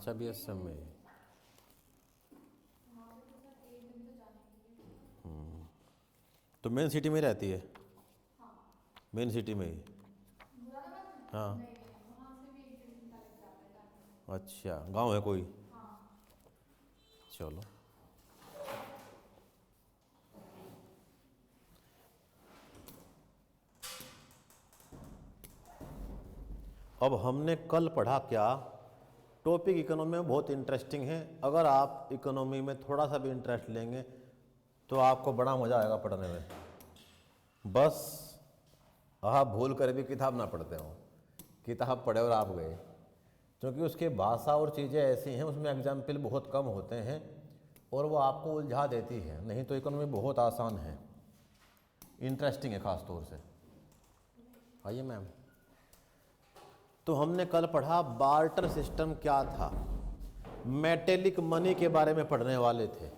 अच्छा BSM में। तो मेन सिटी में रहती है? मेन सिटी में ही? हाँ। अच्छा, गांव है कोई? चलो। अब हमने कल पढ़ा क्या? टॉपिक इकोनॉमी में बहुत इंटरेस्टिंग है। अगर आप इकोनॉमी में थोड़ा सा भी इंटरेस्ट लेंगे तो आपको बड़ा मज़ा आएगा पढ़ने में। बस आप भूल कर भी किताब ना पढ़ते हो, किताब पढ़े और आप गए, क्योंकि उसके भाषा और चीज़ें ऐसी हैं, उसमें एग्जाम्पल बहुत कम होते हैं और वो आपको उलझा देती है। नहीं तो इकोनॉमी बहुत आसान है, इंटरेस्टिंग है ख़ास तौर से। आइए मैम। तो हमने कल पढ़ा बार्टर सिस्टम क्या था, मेटेलिक मनी के बारे में पढ़ने वाले थे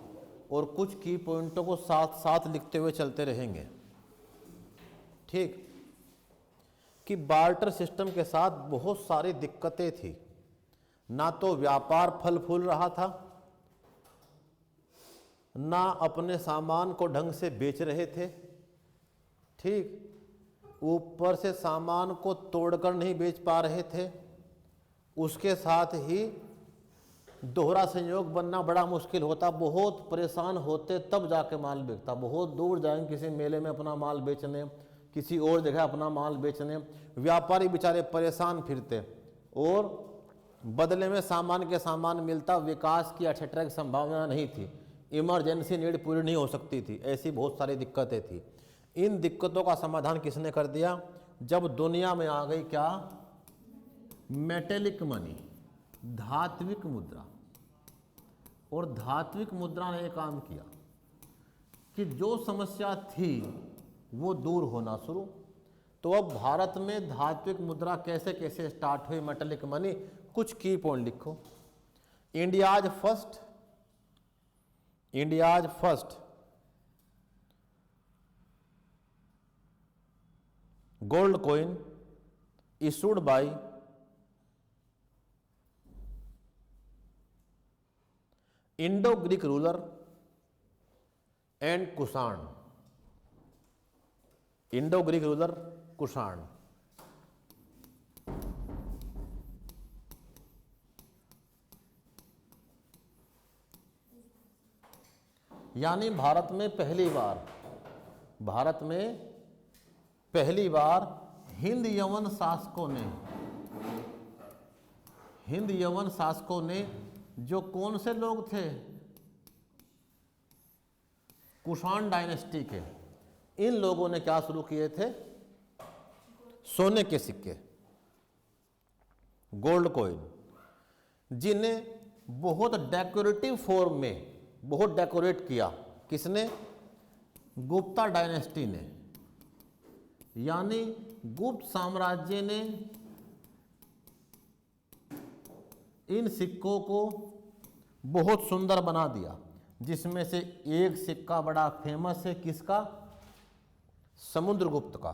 और कुछ की पॉइंटों को साथ साथ लिखते हुए चलते रहेंगे। ठीक, कि बार्टर सिस्टम के साथ बहुत सारी दिक्कतें थी। ना तो व्यापार फल फूल रहा था, ना अपने सामान को ढंग से बेच रहे थे। ठीक, ऊपर से सामान को तोड़कर नहीं बेच पा रहे थे, उसके साथ ही दोहरा संयोग बनना बड़ा मुश्किल होता। बहुत परेशान होते तब जाके माल बिकता। बहुत दूर जाएंगे किसी मेले में अपना माल बेचने, किसी और जगह अपना माल बेचने, व्यापारी बेचारे परेशान फिरते और बदले में सामान के सामान मिलता। विकास की एक्सेट्रा की संभावना नहीं थी, इमरजेंसी नीड पूरी नहीं हो सकती थी। ऐसी बहुत सारी दिक्कतें थी। इन दिक्कतों का समाधान किसने कर दिया? जब दुनिया में आ गई क्या? मेटेलिक मनी, धात्विक मुद्रा। और धात्विक मुद्रा ने एक काम किया कि जो समस्या थी वो दूर होना शुरू। तो अब भारत में धात्विक मुद्रा कैसे कैसे स्टार्ट हुई, मेटेलिक मनी, कुछ की पॉइंट लिखो। India's first gold coin issued by Indo Greek ruler and Kushan. Indo Greek ruler Kushan. यानी भारत में पहली बार हिंद यवन शासकों ने जो कौन से लोग थे? कुषाण डायनेस्टी के। इन लोगों ने क्या शुरू किए थे? सोने के सिक्के, गोल्ड कॉइन, जिन्हें बहुत डेकोरेटिव फॉर्म में बहुत डेकोरेट किया। किसने? गुप्ता डायनेस्टी ने। यानी गुप्त साम्राज्य ने इन सिक्कों को बहुत सुंदर बना दिया, जिसमें से एक सिक्का बड़ा फेमस है। किसका? समुद्रगुप्त का,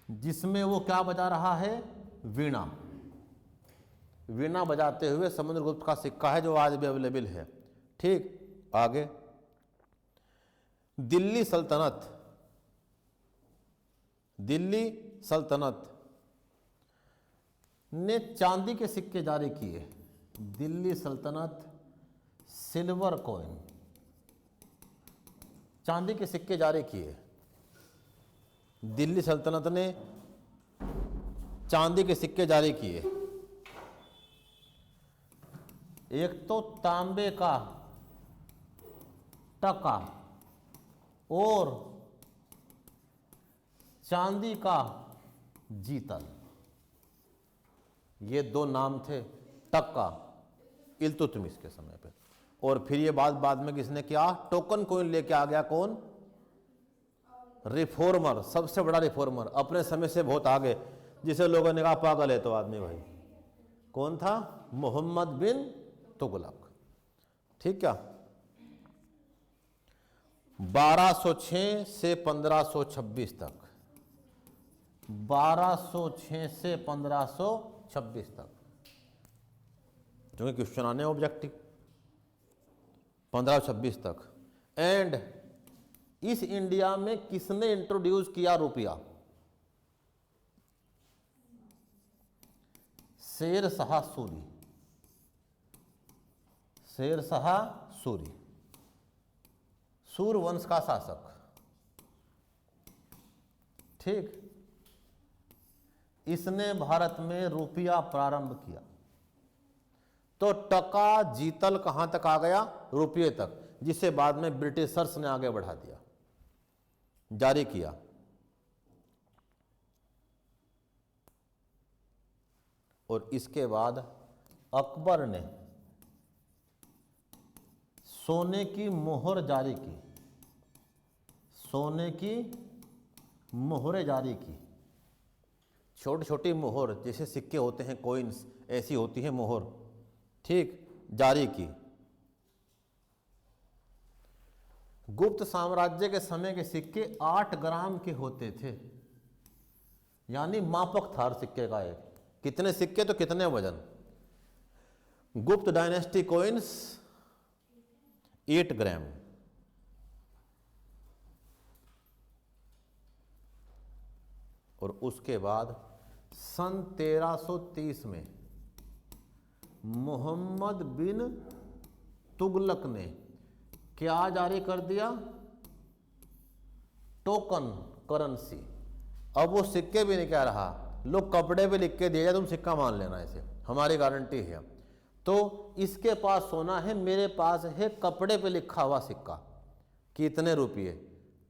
जिसमें वो क्या बजा रहा है? वीणा बजाते हुए समुद्रगुप्त का सिक्का है, जो आज भी अवेलेबल है। ठीक, आगे दिल्ली सल्तनत ने चांदी के सिक्के जारी किए। दिल्ली सल्तनत सिल्वर कॉइन, चांदी के सिक्के जारी किए। दिल्ली सल्तनत ने चांदी के सिक्के जारी किए। एक तो तांबे का टका और चांदी का जीतल, ये दो नाम थे। टक्का इल्तुतमिश के समय पे। और फिर ये बाद में किसने किया? टोकन कॉइन लेके आ गया। कौन? रिफॉर्मर, सबसे बड़ा रिफॉर्मर, अपने समय से बहुत आगे, जिसे लोगों ने कहा पागल है तो आदमी भाई। कौन था? मोहम्मद बिन तुगलक। ठीक क्या? 1206 से 1526 तक, 1206 से 1526 तक क्योंकि क्वेश्चन आने ऑब्जेक्टिव 1526 तक। एंड इस इंडिया में किसने इंट्रोड्यूस किया रुपया? शेर शाह सूरी। शेर शाह सूरी, सूर वंश का शासक। ठीक, इसने भारत में रुपया प्रारंभ किया। तो टका जीतल कहां तक आ गया? रुपये तक, जिसे बाद में ब्रिटिशर्स ने आगे बढ़ा दिया, जारी किया। और इसके बाद अकबर ने सोने की मोहर जारी की। सोने की मोहरें जारी की। छोटी छोटी मोहर, जैसे सिक्के होते हैं कॉइन्स, ऐसी होती है मोहर। ठीक, जारी की। गुप्त साम्राज्य के समय के सिक्के 8 ग्राम के होते थे, यानी मापक था हर सिक्के का एक। कितने सिक्के तो कितने वजन। गुप्त डायनेस्टी कॉइन्स 8 ग्राम। और उसके बाद सन 1330 में मोहम्मद बिन तुगलक ने क्या जारी कर दिया? Token currency. अब वो सिक्के भी नहीं कह रहा, लोग कपड़े पे लिख के दिए, तुम सिक्का मान लेना, इसे हमारी गारंटी है। तो इसके पास सोना है, मेरे पास है कपड़े पे लिखा हुआ सिक्का, कितने रुपये।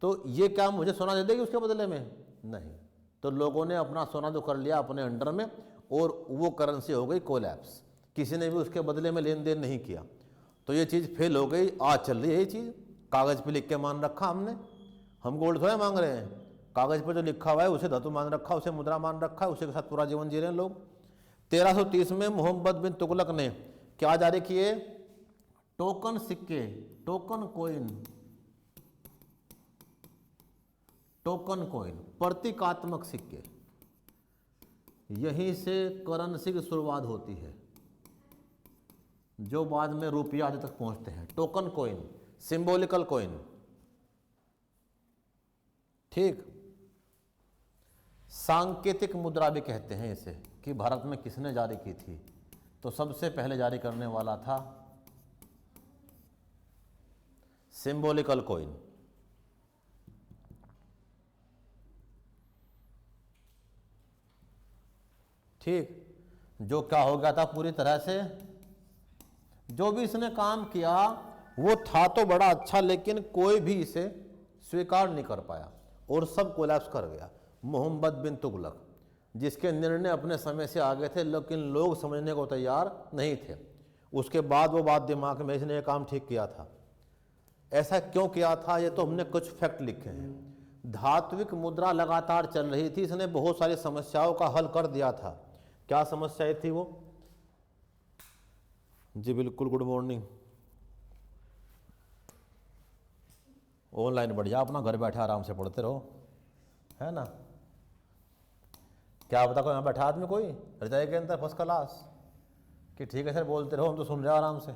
तो ये क्या मुझे सोना दे देगी उसके बदले में? नहीं। तो लोगों ने अपना सोना तो कर लिया अपने अंडर में, और वो करेंसी हो गई कोलैप्स। किसी ने भी उसके बदले में लेन देन नहीं किया। तो ये चीज़ फेल हो गई। आज चल रही है ये चीज़, कागज़ पे लिख के मान रखा हमने। हम गोल्ड थोड़े मांग रहे हैं, कागज़ पे जो लिखा हुआ है उसे धातु मान रखा, उसे मुद्रा मान रखा है, उसी के साथ पूरा जीवन जी रहे हैं लोग। 1330 में मोहम्मद बिन तुगलक ने क्या जारी किए? टोकन सिक्के, टोकन कॉइन। टोकन कॉइन, प्रतीकात्मक सिक्के। यहीं से करेंसी की शुरुआत होती है, जो बाद में रुपया आदि तक पहुंचते हैं। Token coin, symbolical coin. ठीक, सांकेतिक मुद्रा भी कहते हैं इसे, कि भारत में किसने जारी की थी? तो सबसे पहले जारी करने वाला था सिंबॉलिकल कॉइन। ठीक, जो क्या हो गया था पूरी तरह से, जो भी इसने काम किया वो था तो बड़ा अच्छा, लेकिन कोई भी इसे स्वीकार नहीं कर पाया और सब कोलैप्स कर गया। मोहम्मद बिन तुगलक, जिसके निर्णय अपने समय से आगे थे, लेकिन लोग समझने को तैयार नहीं थे। उसके बाद वो बात दिमाग में, इसने ये काम ठीक किया था। ऐसा क्यों किया था? ये तो हमने कुछ फैक्ट लिखे हैं। धात्विक मुद्रा लगातार चल रही थी, इसने बहुत सारी समस्याओं का हल कर दिया था। क्या समस्याएं थी वो? जी बिल्कुल, गुड मॉर्निंग। ऑनलाइन बढ़ जा, अपना घर बैठे आराम से पढ़ते रहो, है ना। क्या पता कोई यहाँ बैठा आदमी कोई रजाई के अंदर फर्स्ट क्लास, कि ठीक है सर बोलते रहो, हम तो सुन रहे आराम से।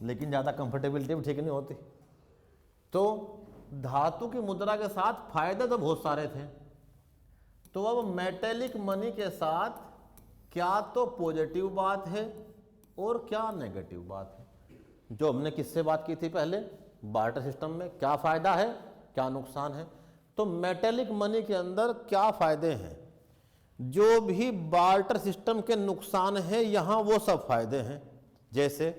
लेकिन ज़्यादा कंफर्टेबिलिटी भी ठीक नहीं होती। तो धातु की मुद्रा के साथ फायदे तो बहुत सारे थे। तो अब मेटेलिक मनी के साथ क्या तो पॉजिटिव बात है और क्या नेगेटिव बात है। जो हमने किससे बात की थी पहले, बार्टर सिस्टम में क्या फायदा है, क्या नुकसान है। तो मेटेलिक मनी के अंदर क्या फायदे हैं? जो भी बार्टर सिस्टम के नुकसान है, यहां वो सब फायदे हैं। जैसे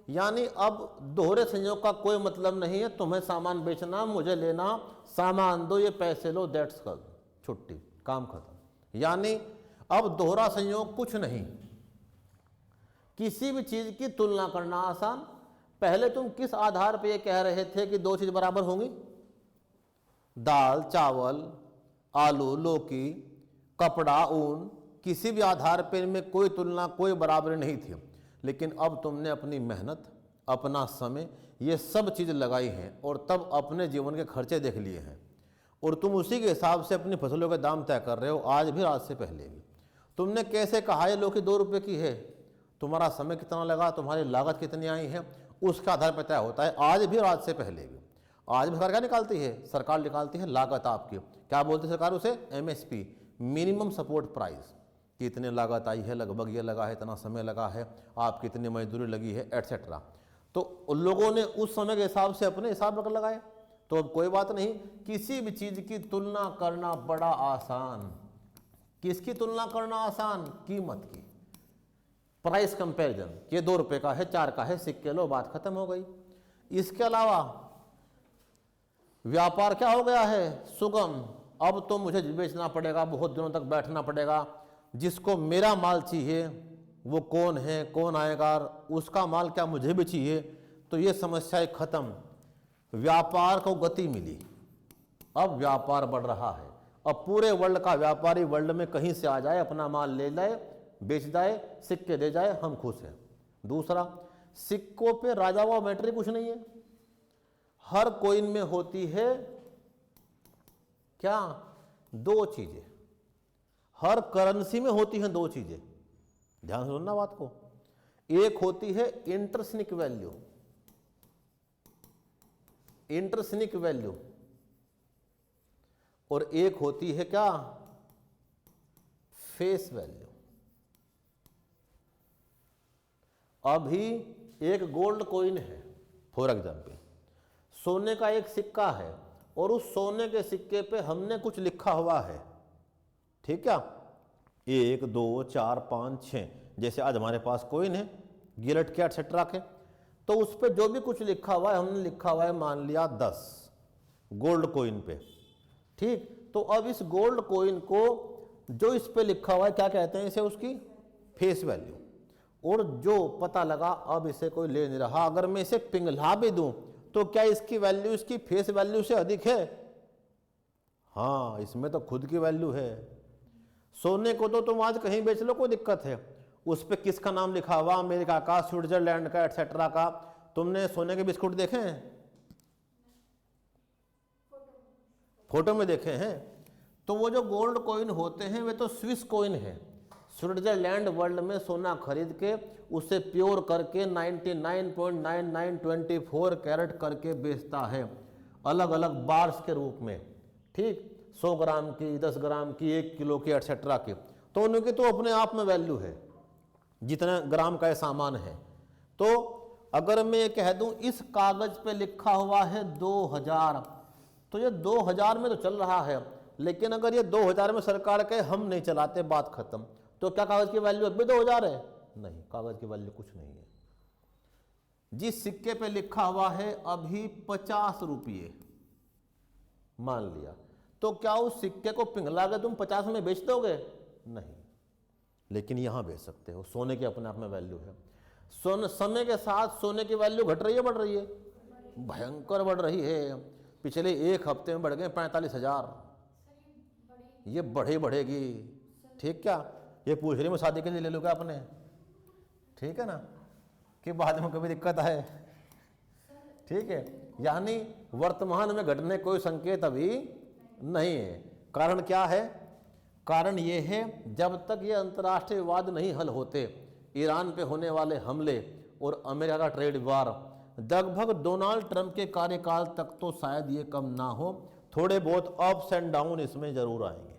यानी अब दोहरे संयोग का कोई मतलब नहीं है, तुम्हें सामान बेचना, मुझे लेना, सामान दो, ये पैसे लो, दैट्स कर, छुट्टी, काम खत्म। यानी अब दोहरा संयोग कुछ नहीं। किसी भी चीज की तुलना करना आसान। पहले तुम किस आधार पर ये कह रहे थे कि दो चीज बराबर होंगी? दाल, चावल, आलू, लौकी, कपड़ा, ऊन, किसी भी आधार पर में कोई तुलना, कोई बराबरी नहीं थी। लेकिन अब तुमने अपनी मेहनत, अपना समय, ये सब चीज़ लगाई हैं और तब अपने जीवन के खर्चे देख लिए हैं। और तुम उसी के हिसाब से अपनी फसलों के दाम तय कर रहे हो, आज भी, आज से पहले भी। तुमने कैसे कहा ये लौकी 2 रुपये की है, तुम्हारा समय कितना लगा, तुम्हारी लागत कितनी आई है, उसके आधार पर तय होता है, आज भी और आज से पहले भी। आज भी सरकार क्या निकालती है? सरकार निकालती है लागत आपकी। क्या बोलती है सरकार उसे? MSP, minimum support price. कि इतने लागत आई है, लगभग ये लगा है, इतना समय लगा है, आपकी इतनी मजदूरी लगी है, एटसेट्रा। तो उन लोगों ने उस समय के हिसाब से अपने हिसाब रख लगाए। तो अब कोई बात नहीं, किसी भी चीज़ की तुलना करना बड़ा आसान। किसकी तुलना करना आसान? कीमत की। प्राइस कंपैरिजन, ये 2 रुपये का है, 4 का है, सिक्के लो, बात खत्म हो गई। इसके अलावा व्यापार क्या हो गया है? सुगम। अब तो मुझे बेचना पड़ेगा, बहुत दिनों तक बैठना पड़ेगा, जिसको मेरा माल चाहिए वो कौन है, कौन आएगा, उसका माल क्या मुझे भी चाहिए, तो ये समस्याएं खत्म। व्यापार को गति मिली, अब व्यापार बढ़ रहा है। अब पूरे वर्ल्ड का व्यापारी वर्ल्ड में कहीं से आ जाए, अपना माल ले जाए, बेच जाए, सिक्के दे जाए, हम खुश हैं। दूसरा, सिक्कों पे राजा व मैट्री कुछ नहीं है। हर कोइन में होती है क्या? 2 चीजें। हर करेंसी में होती हैं 2 चीजें, ध्यान से सुनना बात को। एक होती है इंट्रिंसिक वैल्यू, इंट्रिंसिक वैल्यू, और एक होती है क्या? Face value. अभी एक गोल्ड कॉइन है, फॉर एग्जाम्पल, सोने का एक सिक्का है, और उस सोने के सिक्के पे हमने कुछ लिखा हुआ है, ठीक है? 1 2 4 5 6, जैसे आज हमारे पास कॉइन है गिलट के एटसेट्रा के, तो उस पर जो भी कुछ लिखा हुआ है, हमने लिखा हुआ है मान लिया 10 गोल्ड कॉइन पे, ठीक? तो अब इस गोल्ड कॉइन को जो इस पे लिखा हुआ है क्या कहते हैं? इसे उसकी फेस वैल्यू। और जो पता लगा अब इसे कोई ले नहीं रहा, अगर मैं इसे पिघला भी दूं तो क्या इसकी वैल्यू इसकी फेस वैल्यू से अधिक है? हाँ, इसमें तो खुद की वैल्यू है। सोने को तो तुम आज कहीं बेच लो, कोई दिक्कत है, उस पर किसका नाम लिखा हुआ? अमेरिका का, स्विट्जरलैंड का, एटसेट्रा का। तुमने सोने के बिस्कुट देखे हैं? फोटो में देखे हैं। तो वो जो गोल्ड कॉइन होते हैं वे तो स्विस कॉइन है। स्विट्जरलैंड वर्ल्ड में सोना खरीद के उसे प्योर करके 99.9924 कैरेट करके बेचता है, अलग अलग बार्स के रूप में, ठीक? 100 ग्राम की, 10 ग्राम की, 1 किलो की, एटसेट्रा की। तो उनकी तो अपने आप में वैल्यू है, जितना ग्राम का ये सामान है। तो अगर मैं कह दूं इस कागज पे लिखा हुआ है 2000, तो ये 2000 में तो चल रहा है, लेकिन अगर ये 2000 में सरकार कहे हम नहीं चलाते, बात खत्म, तो क्या कागज की वैल्यू अब भी 2000 है? नहीं, कागज की वैल्यू कुछ नहीं है। जिस सिक्के पे लिखा हुआ है अभी 50 रुपये मान लिया, तो क्या उस सिक्के को पिघला के तुम 50 में बेच दोगे? नहीं, लेकिन यहां बेच सकते हो। सोने की अपने आप में वैल्यू है। समय के साथ सोने की वैल्यू घट रही है, बढ़ रही है? भयंकर बढ़ रही है। पिछले 1 हफ्ते में बढ़ गए 45,000। ये बढ़ेगी, ठीक? क्या ये पूछ रही मैं शादी के लिए ले लूँगा अपने, ठीक है ना, कि बाद में कभी दिक्कत आए, ठीक है? यानी वर्तमान में घटने कोई संकेत अभी नहीं है। कारण क्या है? कारण ये है, जब तक ये अंतर्राष्ट्रीय विवाद नहीं हल होते, ईरान पे होने वाले हमले और अमेरिका का ट्रेड वार, लगभग डोनाल्ड ट्रंप के कार्यकाल तक तो शायद ये कम ना हो, थोड़े बहुत अप्स एंड डाउन इसमें जरूर आएंगे।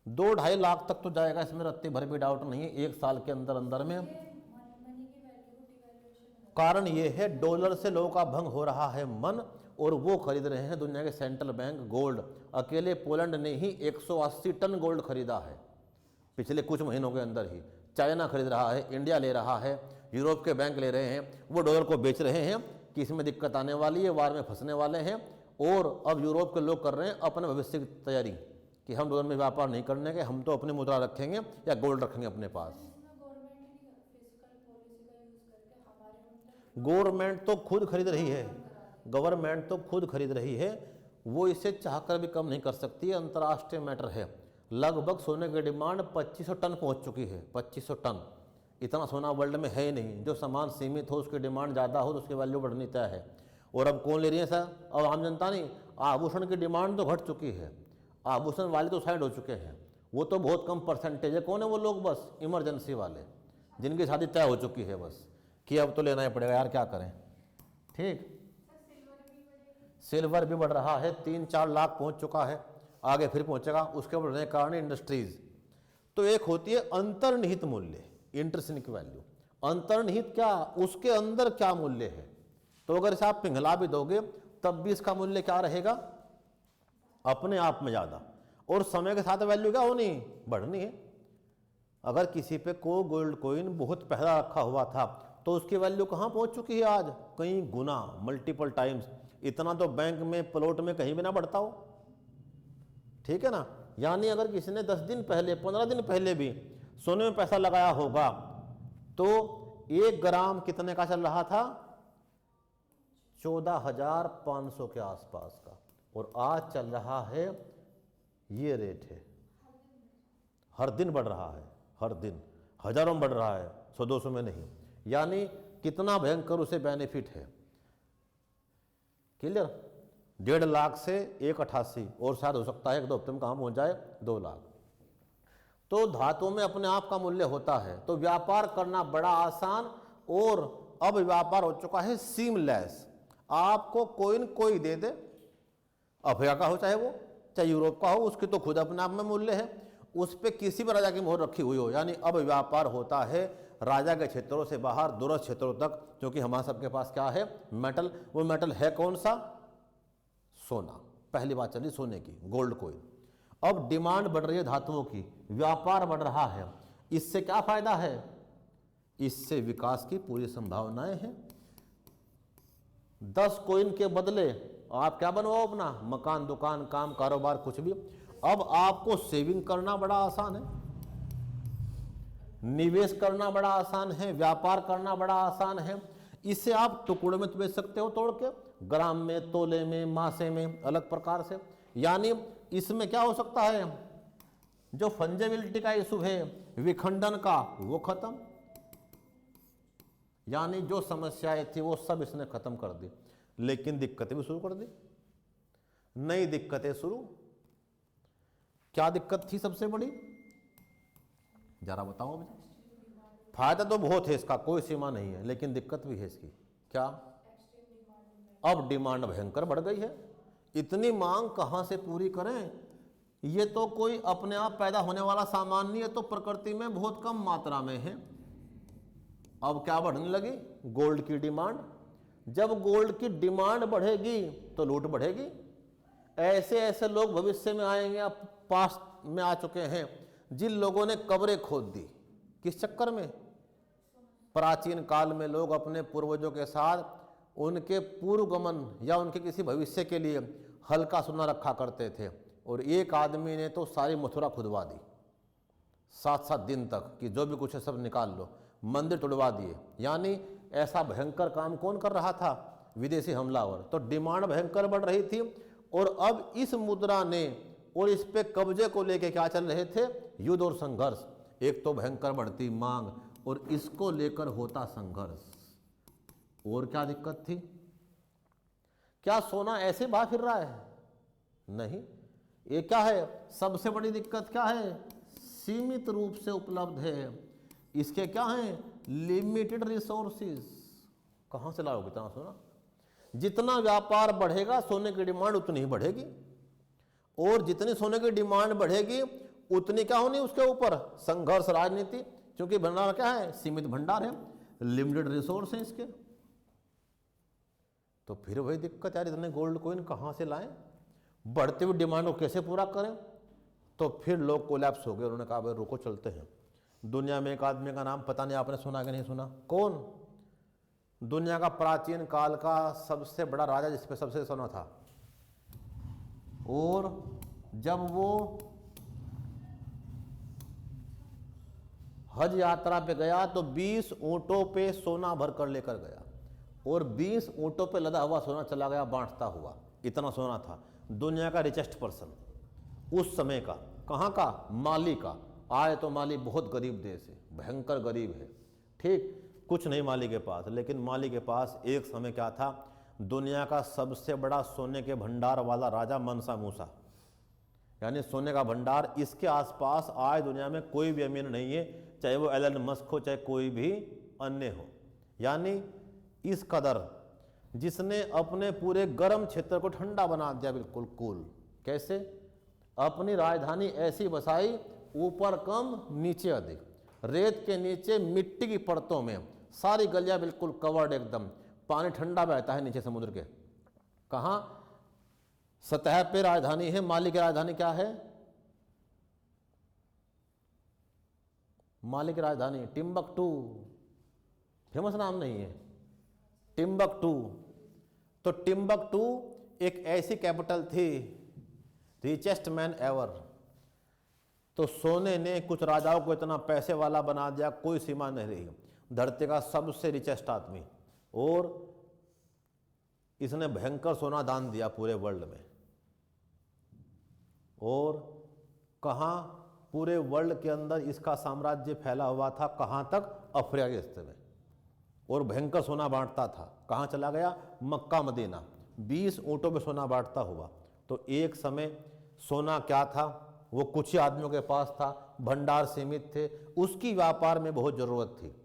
2-2.5 लाख तक तो जाएगा, इसमें रत्ती भर भी डाउट नहीं है, 1 साल के अंदर अंदर में। कारण ये है डॉलर से लोगों का भंग हो रहा है मन, और वो खरीद रहे हैं दुनिया के सेंट्रल बैंक गोल्ड। अकेले पोलैंड ने ही 180 टन गोल्ड खरीदा है पिछले कुछ महीनों के अंदर ही। चाइना खरीद रहा है, इंडिया ले रहा है, यूरोप के बैंक ले रहे हैं, वो डॉलर को बेच रहे हैं कि इसमें दिक्कत आने वाली है, वार में फंसने वाले हैं। और अब यूरोप के लोग कर रहे हैं अपने भविष्य की तैयारी कि हम डॉलर में व्यापार नहीं करने के, हम तो अपनी मुद्रा रखेंगे या गोल्ड रखेंगे अपने पास। गवर्नमेंट तो खुद खरीद रही है, गवर्नमेंट तो खुद खरीद रही है, वो इसे चाहकर भी कम नहीं कर सकती, अंतर्राष्ट्रीय मैटर है। लगभग सोने की डिमांड 2500 टन पहुंच चुकी है। 2500 टन, इतना सोना वर्ल्ड में है ही नहीं। जो सामान सीमित हो उसकी डिमांड ज़्यादा हो तो उसकी वैल्यू बढ़नी तय है। और अब कौन ले रही है सर? अब आम जनता नहीं। आभूषण की डिमांड तो घट चुकी है, आभूषण वाले तो साइड हो चुके हैं, वो तो बहुत कम परसेंटेज है। कौन है वो लोग? बस इमरजेंसी वाले, जिनकी शादी तय हो चुकी है बस, कि अब तो लेना ही पड़ेगा यार, क्या करें। ठीक, सिल्वर भी बढ़ रहा है, 3-4 लाख पहुंच चुका है, आगे फिर पहुंचेगा। उसके बढ़ने के कारण इंडस्ट्रीज। तो एक होती है अंतर्निहित मूल्य, इंट्रिंसिक वैल्यू। अंतर्निहित क्या? उसके अंदर क्या मूल्य है। तो अगर इसे आप पिघला भी दोगे तब भी इसका मूल्य क्या रहेगा? अपने आप में ज़्यादा। और समय के साथ वैल्यू क्या होनी? बढ़नी है। अगर किसी पे को गोल्ड कॉइन बहुत पहला रखा हुआ था तो उसकी वैल्यू कहाँ पहुंच चुकी है आज? कई गुना, मल्टीपल टाइम्स। इतना तो बैंक में, प्लॉट में कहीं भी ना बढ़ता हो। ठीक है ना। यानी अगर किसी ने 10 दिन पहले, 15 दिन पहले भी सोने में पैसा लगाया होगा तो 1 ग्राम कितने का चल रहा था? 14,500 के आसपास का। और आज चल रहा है, ये रेट है, हर दिन बढ़ रहा है, हर दिन हजारों में बढ़ रहा है, 100-200 में नहीं। यानी कितना भयंकर उसे बेनिफिट है। क्लियर? 1.5 लाख से 1.88, और शायद हो सकता है 1-2 हफ्ते में कहाँ पहुंच जाए 2 लाख। तो धातुओं में अपने आप का मूल्य होता है। तो व्यापार करना बड़ा आसान, और अब व्यापार हो चुका है सीमलेस। आपको कोइन कोई दे दे, अफ्रीका का हो चाहे वो, चाहे यूरोप का हो, उसकी तो खुद अपने आप में मूल्य है, उस पर किसी भी राजा की मोहर रखी हुई हो। यानी अब व्यापार होता है राजा के क्षेत्रों से बाहर, दूरस्थ क्षेत्रों तक, क्योंकि हमारे सबके पास क्या है? मेटल। वो मेटल है कौन सा? सोना। पहली बात चली सोने की, गोल्ड कॉइन। अब डिमांड बढ़ रही है धातुओं की, व्यापार बढ़ रहा है। इससे क्या फायदा है? इससे विकास की पूरी संभावनाएं हैं। 10 कॉइन के बदले आप क्या बनवाओ अपना? मकान, दुकान, काम, कारोबार, कुछ भी। अब आपको सेविंग करना बड़ा आसान है, निवेश करना बड़ा आसान है, व्यापार करना बड़ा आसान है। इसे आप टुकड़ों में बेच सकते हो, तोड़ के, ग्राम में, तोले में, मासे में, अलग प्रकार से। यानी इसमें क्या हो सकता है? जो फंजेबिलिटी का इशू है, विखंडन का, वो खत्म। यानी जो समस्याएं थी वो सब इसने खत्म कर दी। लेकिन दिक्कतें भी शुरू कर दी, नई दिक्कतें शुरू। क्या दिक्कत थी सबसे बड़ी? जरा बताओ मुझे। फायदा तो बहुत है इसका, कोई सीमा नहीं है, लेकिन दिक्कत भी है इसकी। क्या? अब डिमांड भयंकर बढ़ गई है। इतनी मांग कहां से पूरी करें? ये तो कोई अपने आप पैदा होने वाला सामान नहीं है, तो प्रकृति में बहुत कम मात्रा में है। अब क्या बढ़ने लगी? गोल्ड की डिमांड। जब गोल्ड की डिमांड बढ़ेगी तो लूट बढ़ेगी। ऐसे ऐसे लोग भविष्य में आएंगे, अब पास में आ चुके हैं, जिन लोगों ने कब्रें खोद दी। किस चक्कर में? प्राचीन काल में लोग अपने पूर्वजों के साथ उनके पूर्वगमन या उनके किसी भविष्य के लिए हल्का सोना रखा करते थे। और एक आदमी ने तो सारी मथुरा खुदवा दी 7-7 दिन तक, कि जो भी कुछ है सब निकाल लो, मंदिर तोड़वा दिए। यानी ऐसा भयंकर काम कौन कर रहा था? विदेशी हमलावर। तो डिमांड भयंकर बढ़ रही थी। और अब इस मुद्रा ने और इस पे कब्जे को लेके क्या चल रहे थे? युद्ध और संघर्ष। एक तो भयंकर बढ़ती मांग और इसको लेकर होता संघर्ष। और क्या दिक्कत थी? क्या सोना ऐसे बाहर फिर रहा है? नहीं। ये क्या है? सबसे बड़ी दिक्कत क्या है? सीमित रूप से उपलब्ध है। इसके क्या हैं? Limited resources. कहां से लाओगे इतना सोना? जितना व्यापार बढ़ेगा सोने की डिमांड उतनी ही बढ़ेगी, और जितनी सोने की डिमांड बढ़ेगी उतनी क्या होनी उसके ऊपर? संघर्ष, राजनीति। क्योंकि भंडार क्या है? सीमित भंडार है, लिमिटेड रिसोर्स है इसके। तो फिर वही दिक्कत यार, इतने गोल्ड कॉइन कहां से लाएं? बढ़ती हुई डिमांड को कैसे पूरा करें? तो फिर लोग कोलैप्स हो गए। उन्होंने कहा भाई रुको, चलते हैं। दुनिया में एक आदमी का नाम पता नहीं आपने सुना कि नहीं सुना? कौन? दुनिया का प्राचीन काल का सबसे बड़ा राजा, जिसपे सबसे सोना था। और जब वो हज यात्रा पे गया तो 20 ऊंटों पे सोना भर कर लेकर गया, और 20 ऊंटों पे लदा हुआ सोना चला गया बांटता हुआ। इतना सोना था। दुनिया का रिचेस्ट पर्सन उस समय का। कहाँ का? माली का। आए तो माली बहुत गरीब देश है, भयंकर गरीब है। ठीक, कुछ नहीं माली के पास, लेकिन माली के पास एक समय क्या था? दुनिया का सबसे बड़ा सोने के भंडार वाला राजा मनसा मूसा, यानी सोने का भंडार, इसके आसपास आज दुनिया में कोई भी अमीर नहीं है, चाहे वो एलन मस्क हो चाहे कोई भी अन्य हो। यानी इस कदर जिसने अपने पूरे गर्म क्षेत्र को ठंडा बना दिया, बिल्कुल कूल। कैसे? अपनी राजधानी ऐसी बसाई, ऊपर कम नीचे अधिक, रेत के नीचे मिट्टी की परतों में सारी गलियां बिल्कुल कवर्ड, एकदम पानी ठंडा बहता है नीचे समुद्र के। कहाँ? सतह पे राजधानी है। माली की राजधानी क्या है? माली की राजधानी टिम्बकटू, फेमस नाम नहीं है, टिम्बकटू। तो टिम्बकटू एक ऐसी कैपिटल थी, रिचेस्ट मैन एवर। तो सोने ने कुछ राजाओं को इतना पैसे वाला बना दिया, कोई सीमा नहीं रही। धरती का सबसे रिचेस्ट आदमी, और इसने भयंकर सोना दान दिया पूरे वर्ल्ड में। और कहाँ? पूरे वर्ल्ड के अंदर इसका साम्राज्य फैला हुआ था। कहाँ तक? अफ्रीका के हिस्से में। और भयंकर सोना बांटता था। कहाँ चला गया? Mecca Medina. 20 ऊँटों पे सोना बांटता हुआ। तो एक समय सोना क्या था, वो कुछ ही आदमियों के पास था, भंडार सीमित थे, उसकी व्यापार में बहुत ज़रूरत थी।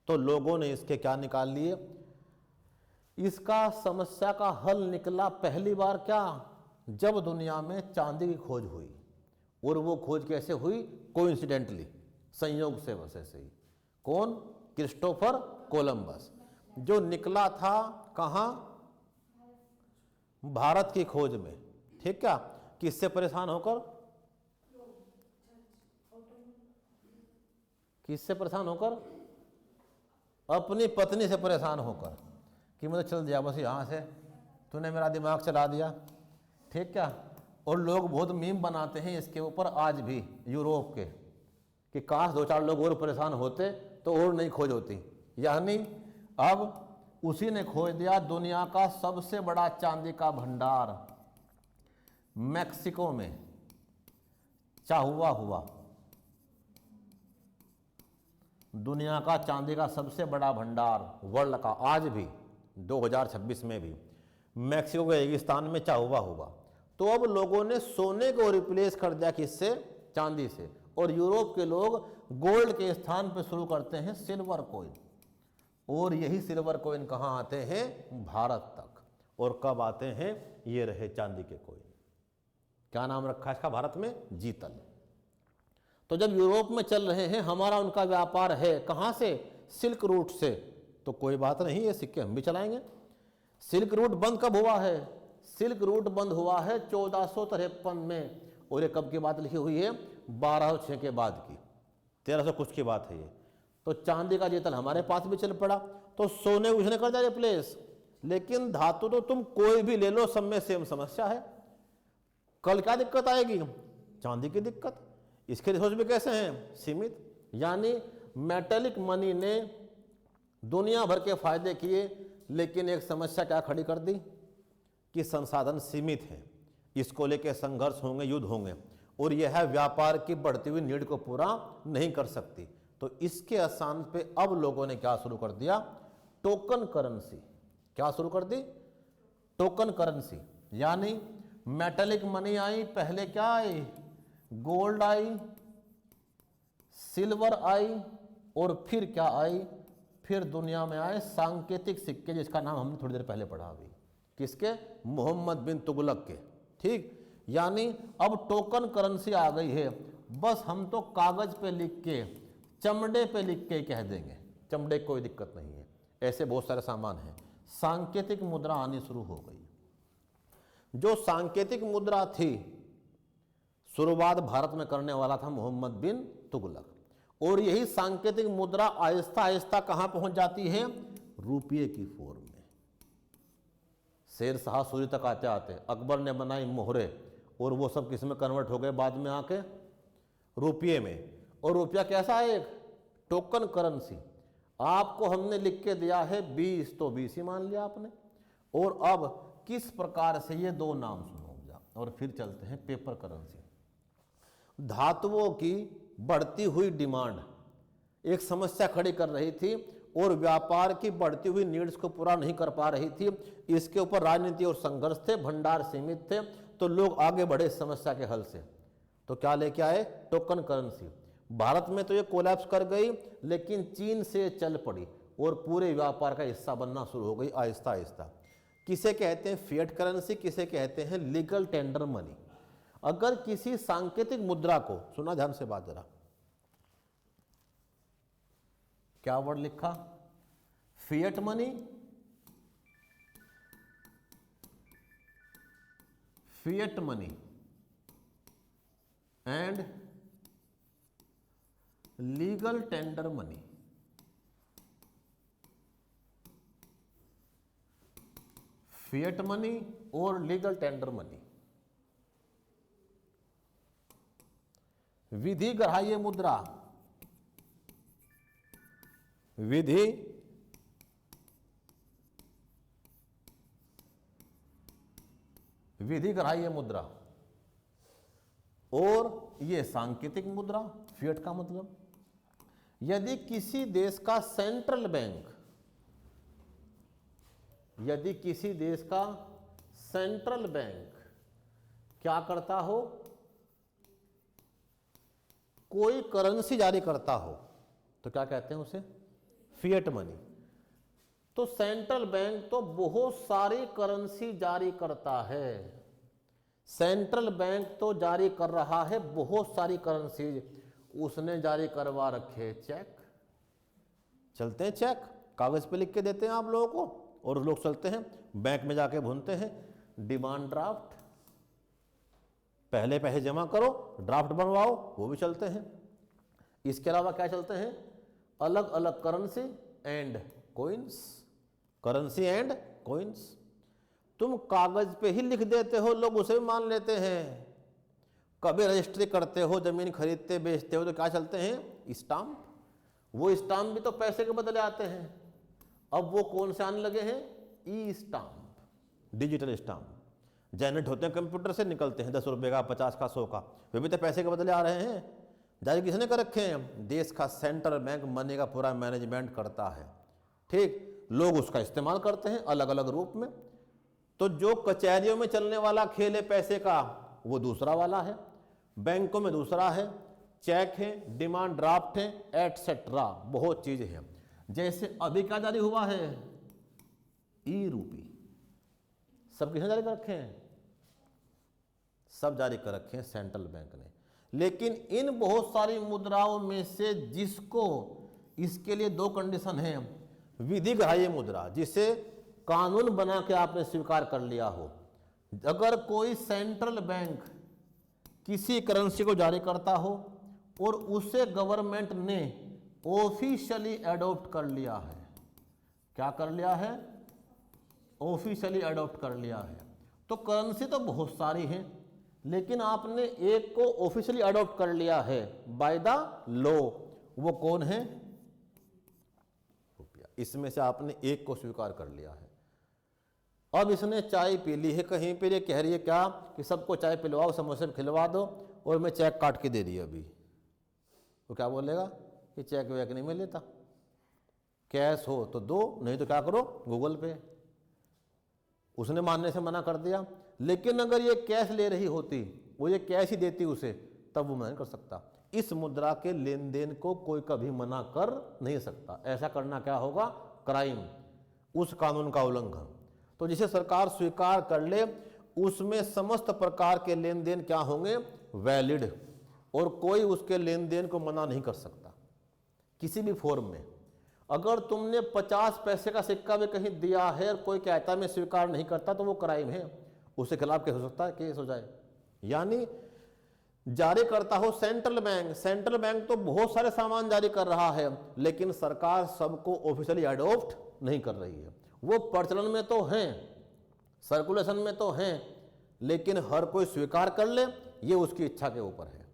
तो लोगों ने इसके क्या निकाल लिए? इसका समस्या का हल निकला पहली बार क्या? जब दुनिया में चांदी की खोज हुई। और वो खोज कैसे हुई? कोइंसिडेंटली, संयोग से, बस ऐसे ही। कौन? क्रिस्टोफर कोलंबस, जो निकला था कहाँ? भारत की खोज में। ठीक क्या? किससे परेशान होकर? किससे परेशान होकर? अपनी पत्नी से परेशान होकर, कि मुझे चल दिया बस यहाँ से, तूने मेरा दिमाग चला दिया। ठीक क्या? और लोग बहुत मीम बनाते हैं इसके ऊपर आज भी, यूरोप के, कि काश 2-4 लोग और परेशान होते तो और नहीं खोज होती। यानी अब उसी ने खोज दिया दुनिया का सबसे बड़ा चांदी का भंडार, मैक्सिको में चाहुआ हुआ। दुनिया का चांदी का सबसे बड़ा भंडार वर्ल्ड का, आज भी 2026 में भी मैक्सिको के रेगिस्तान में चाहुआ हुआ। तो अब लोगों ने सोने को रिप्लेस कर दिया, किससे? चांदी से। और यूरोप के लोग गोल्ड के स्थान पर शुरू करते हैं सिल्वर कॉइन। और यही सिल्वर कॉइन कहाँ आते हैं? भारत तक। और कब आते हैं? ये रहे चांदी के कॉइन। क्या नाम रखा इसका भारत में? जीतल। तो जब यूरोप में चल रहे हैं, हमारा उनका व्यापार है, कहाँ से? सिल्क रूट से। तो कोई बात नहीं, ये सिक्के हम भी चलाएंगे। सिल्क रूट बंद कब हुआ है? सिल्क रूट बंद हुआ है 1453 में। और ये कब की बात लिखी हुई है? 1206 के बाद की, 1300 कुछ की बात है ये। तो चांदी का जीतल हमारे पास भी चल पड़ा। तो सोने उसने कर दिया रिप्लेस। लेकिन धातु तो तुम कोई भी ले लो, सब में सेम समस्या है। कल क्या दिक्कत आएगी? चांदी की दिक्कत। इसके रिसोर्स भी कैसे हैं? सीमित। यानी मेटेलिक मनी ने दुनिया भर के फायदे किए, लेकिन एक समस्या क्या खड़ी कर दी कि संसाधन सीमित हैं। इसको लेकर संघर्ष होंगे, युद्ध होंगे, और यह व्यापार की बढ़ती हुई नीड को पूरा नहीं कर सकती। तो इसके स्थान पे अब लोगों ने क्या शुरू कर दिया? Token currency. क्या शुरू कर दी? Token currency. यानी मेटेलिक मनी आई, पहले क्या आई? गोल्ड आई, सिल्वर आई, और फिर क्या आई? फिर दुनिया में आए सांकेतिक सिक्के, जिसका नाम हमने थोड़ी देर पहले पढ़ा अभी। किसके? मोहम्मद बिन तुगलक के। ठीक। यानी अब टोकन करेंसी आ गई है। बस हम तो कागज पे लिख के, चमड़े पे लिख के कह देंगे, चमड़े कोई दिक्कत नहीं है। ऐसे बहुत सारे सामान हैं। सांकेतिक मुद्रा आनी शुरू हो गई। जो सांकेतिक मुद्रा थी, शुरुआत भारत में करने वाला था मोहम्मद बिन तुगलक। और यही सांकेतिक मुद्रा आहिस्ता आहिस्ता कहां पहुंच जाती है? रुपये की फॉर्म में। शेर शाह सूरी तक आते आते अकबर ने बनाई मोहरे, और वो सब किस में कन्वर्ट हो गए बाद में आके? रुपये में। और रुपया कैसा है? एक टोकन करेंसी। आपको हमने लिख के दिया है 20, तो 20 ही मान लिया आपने। और अब किस प्रकार से, ये दो नाम सुनो जा, और फिर चलते हैं पेपर करेंसी। धातुओं की बढ़ती हुई डिमांड एक समस्या खड़ी कर रही थी, और व्यापार की बढ़ती हुई नीड्स को पूरा नहीं कर पा रही थी। इसके ऊपर राजनीति और संघर्ष थे, भंडार सीमित थे, तो लोग आगे बढ़े इस समस्या के हल से। तो क्या लेके आए? Token currency. भारत में तो ये कोलैप्स कर गई, लेकिन चीन से चल पड़ी और पूरे व्यापार का हिस्सा बनना शुरू हो गई आहिस्ता आहिस्ता। किसे कहते हैं फिएट करेंसी, किसे कहते हैं लीगल टेंडर मनी। अगर किसी सांकेतिक मुद्रा को, सुना ध्यान से बात जरा, क्या वर्ड लिखा? Fiat money, fiat money and legal tender money. Fiat money और लीगल टेंडर मनी। विधि ग्राह्य मुद्रा, विधि ग्राह्य मुद्रा और ये सांकेतिक मुद्रा, फिएट का मतलब। यदि किसी देश का सेंट्रल बैंक, यदि किसी देश का सेंट्रल बैंक क्या करता हो, कोई करेंसी जारी करता हो, तो क्या कहते हैं उसे? Fiat money. तो सेंट्रल बैंक तो बहुत सारी करेंसी जारी करता है। सेंट्रल बैंक तो जारी कर रहा है बहुत सारी करेंसी। उसने जारी करवा रखे चेक, चलते हैं चेक, कागज पे लिख के देते हैं आप लोगों को, और लोग चलते हैं बैंक में जाके भूनते हैं। डिमांड ड्राफ्ट, पहले पैसे जमा करो, ड्राफ्ट बनवाओ, वो भी चलते हैं। इसके अलावा क्या चलते हैं? अलग अलग currency and coins, currency and coins. तुम कागज पे ही लिख देते हो, लोग उसे भी मान लेते हैं। कभी रजिस्ट्री करते हो, जमीन खरीदते बेचते हो, तो क्या चलते हैं? स्टाम्प। वो स्टाम्प भी तो पैसे के बदले आते हैं। अब वो कौन से आने लगे हैं? E stamp, digital stamp. Generate होते हैं कंप्यूटर से, निकलते हैं 10 रुपये का, 50 का, 100 का, वे भी तो पैसे के बदले आ रहे हैं। जारी किसने कर रखे हैं? देश का सेंट्रल बैंक मनी का पूरा मैनेजमेंट करता है। ठीक, लोग उसका इस्तेमाल करते हैं अलग अलग रूप में। तो जो कचहरियों में चलने वाला खेल है पैसे का, वो दूसरा वाला है, बैंकों में दूसरा है, चेक है, डिमांड ड्राफ्ट है, एटसेट्रा, बहुत चीजें हैं। जैसे अभी क्या जारी हुआ है? ई रूपी। सब किसने जारी कर रखे हैं? सब जारी कर रखे हैं सेंट्रल बैंक ने। लेकिन इन बहुत सारी मुद्राओं में से जिसको, इसके लिए दो कंडीशन है। विधि ग्राह्य मुद्रा, जिसे कानून बना के आपने स्वीकार कर लिया हो। अगर कोई सेंट्रल बैंक किसी करेंसी को जारी करता हो और उसे गवर्नमेंट ने ऑफिशियली एडॉप्ट कर लिया है, क्या कर लिया है? ऑफिशियली एडॉप्ट कर लिया है। तो करेंसी तो बहुत सारी हैं, लेकिन आपने एक को ऑफिशियली एडॉप्ट कर लिया है बाय द लॉ। वो कौन है? रुपया। इसमें से आपने एक को स्वीकार कर लिया है। अब इसने चाय पी ली है कहीं पे, ये कह रही है क्या कि सबको चाय पिलवाओ, समोसे खिलवा दो, और मैं चेक काट के दे रही अभी। तो क्या बोलेगा कि चेक वेक नहीं मैं लेता, कैश हो तो दो, नहीं तो क्या करो गूगल पे। उसने मानने से मना कर दिया। लेकिन अगर ये कैश ले रही होती, वो ये कैश ही देती उसे, तब वो मना नहीं कर सकता। इस मुद्रा के लेन देन को कोई कभी मना कर नहीं सकता। ऐसा करना क्या होगा? क्राइम, उस कानून का उल्लंघन। तो जिसे सरकार स्वीकार कर ले, उसमें समस्त प्रकार के लेन देन क्या होंगे? वैलिड, और कोई उसके लेन देन को मना नहीं कर सकता किसी भी फॉर्म में। अगर तुमने 50 पैसे का सिक्का भी कहीं दिया है और कोई कहता है मैं स्वीकार नहीं करता, तो वो क्राइम है, उसके खिलाफ केस हो सकता है, केस हो जाए। यानी जारी करता हो सेंट्रल बैंक। सेंट्रल बैंक तो बहुत सारे सामान जारी कर रहा है, लेकिन सरकार सबको ऑफिशियली एडॉप्ट नहीं कर रही है। वो प्रचलन में तो हैं, सर्कुलेशन में तो हैं, लेकिन हर कोई स्वीकार कर ले, ये उसकी इच्छा के ऊपर है।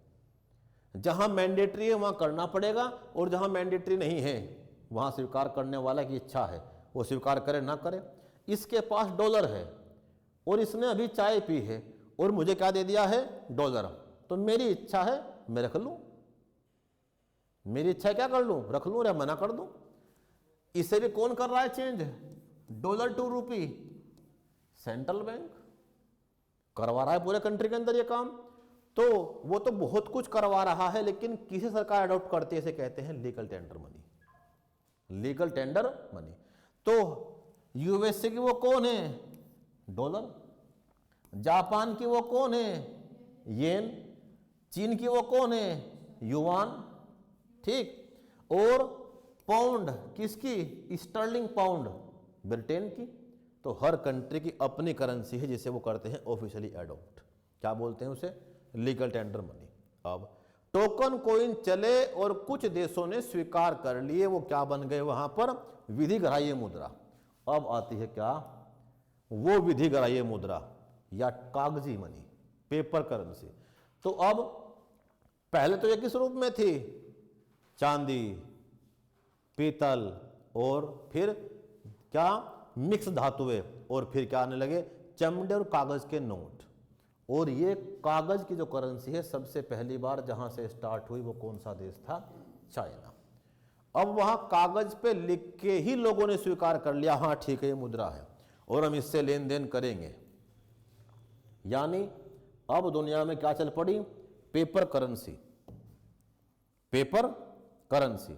जहां मैंडेटरी है वहां करना पड़ेगा, और जहां मैंडेटरी नहीं है वहां स्वीकार करने वाला की इच्छा है, वो स्वीकार करे ना करे। इसके पास डॉलर है और इसने अभी चाय पी है और मुझे क्या दे दिया है? डॉलर। तो मेरी इच्छा है मैं रख लूं, मेरी इच्छा है क्या कर लूं? रख लूं या मना कर दूं। इसे भी कौन कर रहा है चेंज? डॉलर टू रूपी, सेंट्रल बैंक करवा रहा है पूरे कंट्री के अंदर ये काम। तो वो तो बहुत कुछ करवा रहा है, लेकिन किसी सरकार अडॉप्ट करती है, इसे कहते हैं legal tender money, legal tender money. तो यूएसए की वो कौन है? डॉलर। जापान की वो कौन है? येन। चीन की वो कौन है? युआन। ठीक। और पाउंड किसकी? स्टर्लिंग पाउंड, ब्रिटेन की। तो हर कंट्री की अपनी करेंसी है जिसे वो करते हैं ऑफिशियली एडॉप्ट। क्या बोलते हैं उसे? Legal tender money. अब टोकन कॉइन चले और कुछ देशों ने स्वीकार कर लिए, वो क्या बन गए वहां पर? विधिग्राह्य मुद्रा। अब आती है क्या? वो विधिग्राह्य मुद्रा या कागजी मनी, पेपर करेंसी। तो अब पहले तो ये किस रूप में थी? चांदी, पीतल और फिर क्या? मिक्स धातुएं, और फिर क्या आने लगे? चमड़े और कागज के नोट। और ये कागज की जो करेंसी है सबसे पहली बार जहां से स्टार्ट हुई वो कौन सा देश था? चाइना। अब वहां कागज पे लिख के ही लोगों ने स्वीकार कर लिया, हाँ ठीक है ये मुद्रा है और हम इससे लेन देन करेंगे। यानी अब दुनिया में क्या चल पड़ी? Paper currency, paper currency.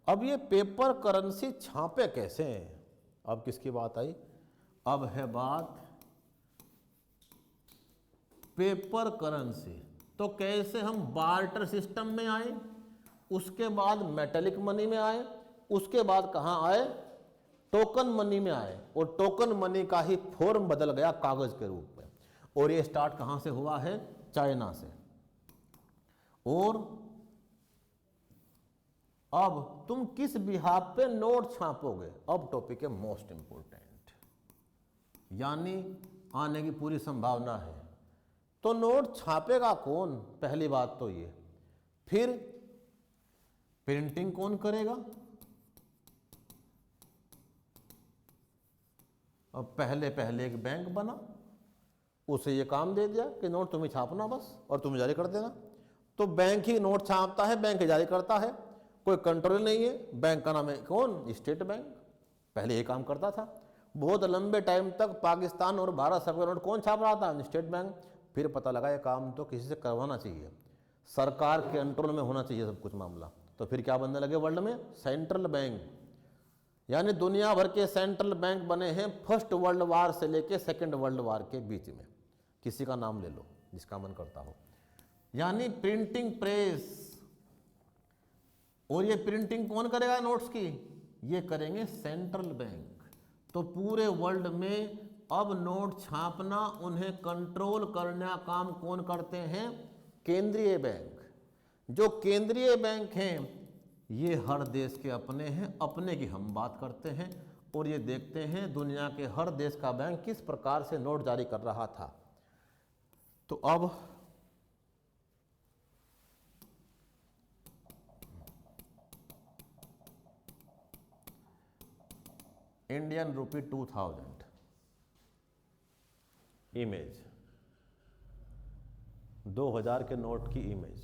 अब ये पेपर करेंसी छापे कैसे हैं? अब किसकी बात आई? अब है बात पेपर करेंसी। तो कैसे हम बार्टर सिस्टम में आए, उसके बाद मेटेलिक मनी में आए, उसके बाद कहां आए? टोकन मनी में आए। और टोकन मनी का ही फॉर्म बदल गया कागज के रूप में। और ये स्टार्ट कहां से हुआ है? चाइना से। और अब तुम किस बिहाफ पे नोट छापोगे? अब टॉपिक है मोस्ट इंपोर्टेंट, यानी आने की पूरी संभावना है। तो नोट छापेगा कौन? पहली बात तो ये। फिर प्रिंटिंग कौन करेगा? अब पहले पहले एक बैंक बना, उसे ये काम दे दिया कि नोट तुम्हें छापना बस और तुम्हें जारी कर देना। तो बैंक ही नोट छापता है, बैंक ही जारी करता है, कोई कंट्रोल नहीं है। बैंक का नाम है कौन? State bank. पहले ये काम करता था। बहुत लंबे टाइम तक पाकिस्तान और भारत सरकार नोट कौन छाप रहा था? State bank. फिर पता लगा ये काम तो किसी से करवाना चाहिए, सरकार के कंट्रोल में होना चाहिए सब कुछ मामला। तो फिर क्या बनने लगे वर्ल्ड में? Central bank. यानी दुनिया भर के सेंट्रल बैंक बने हैं फर्स्ट वर्ल्ड वार से लेके सेकंड वर्ल्ड वार के बीच में। किसी का नाम ले लो जिसका मन करता हो। यानी प्रिंटिंग प्रेस। और ये प्रिंटिंग कौन करेगा नोट्स की? ये करेंगे सेंट्रल बैंक। तो पूरे वर्ल्ड में अब नोट छापना, उन्हें कंट्रोल करने का काम कौन करते हैं? केंद्रीय बैंक। जो केंद्रीय बैंक हैं ये हर देश के अपने हैं, अपने की हम बात करते हैं और ये देखते हैं दुनिया के हर देश का बैंक किस प्रकार से नोट जारी कर रहा था। तो अब इंडियन रूपी 2000 इमेज, 2000 के नोट की इमेज।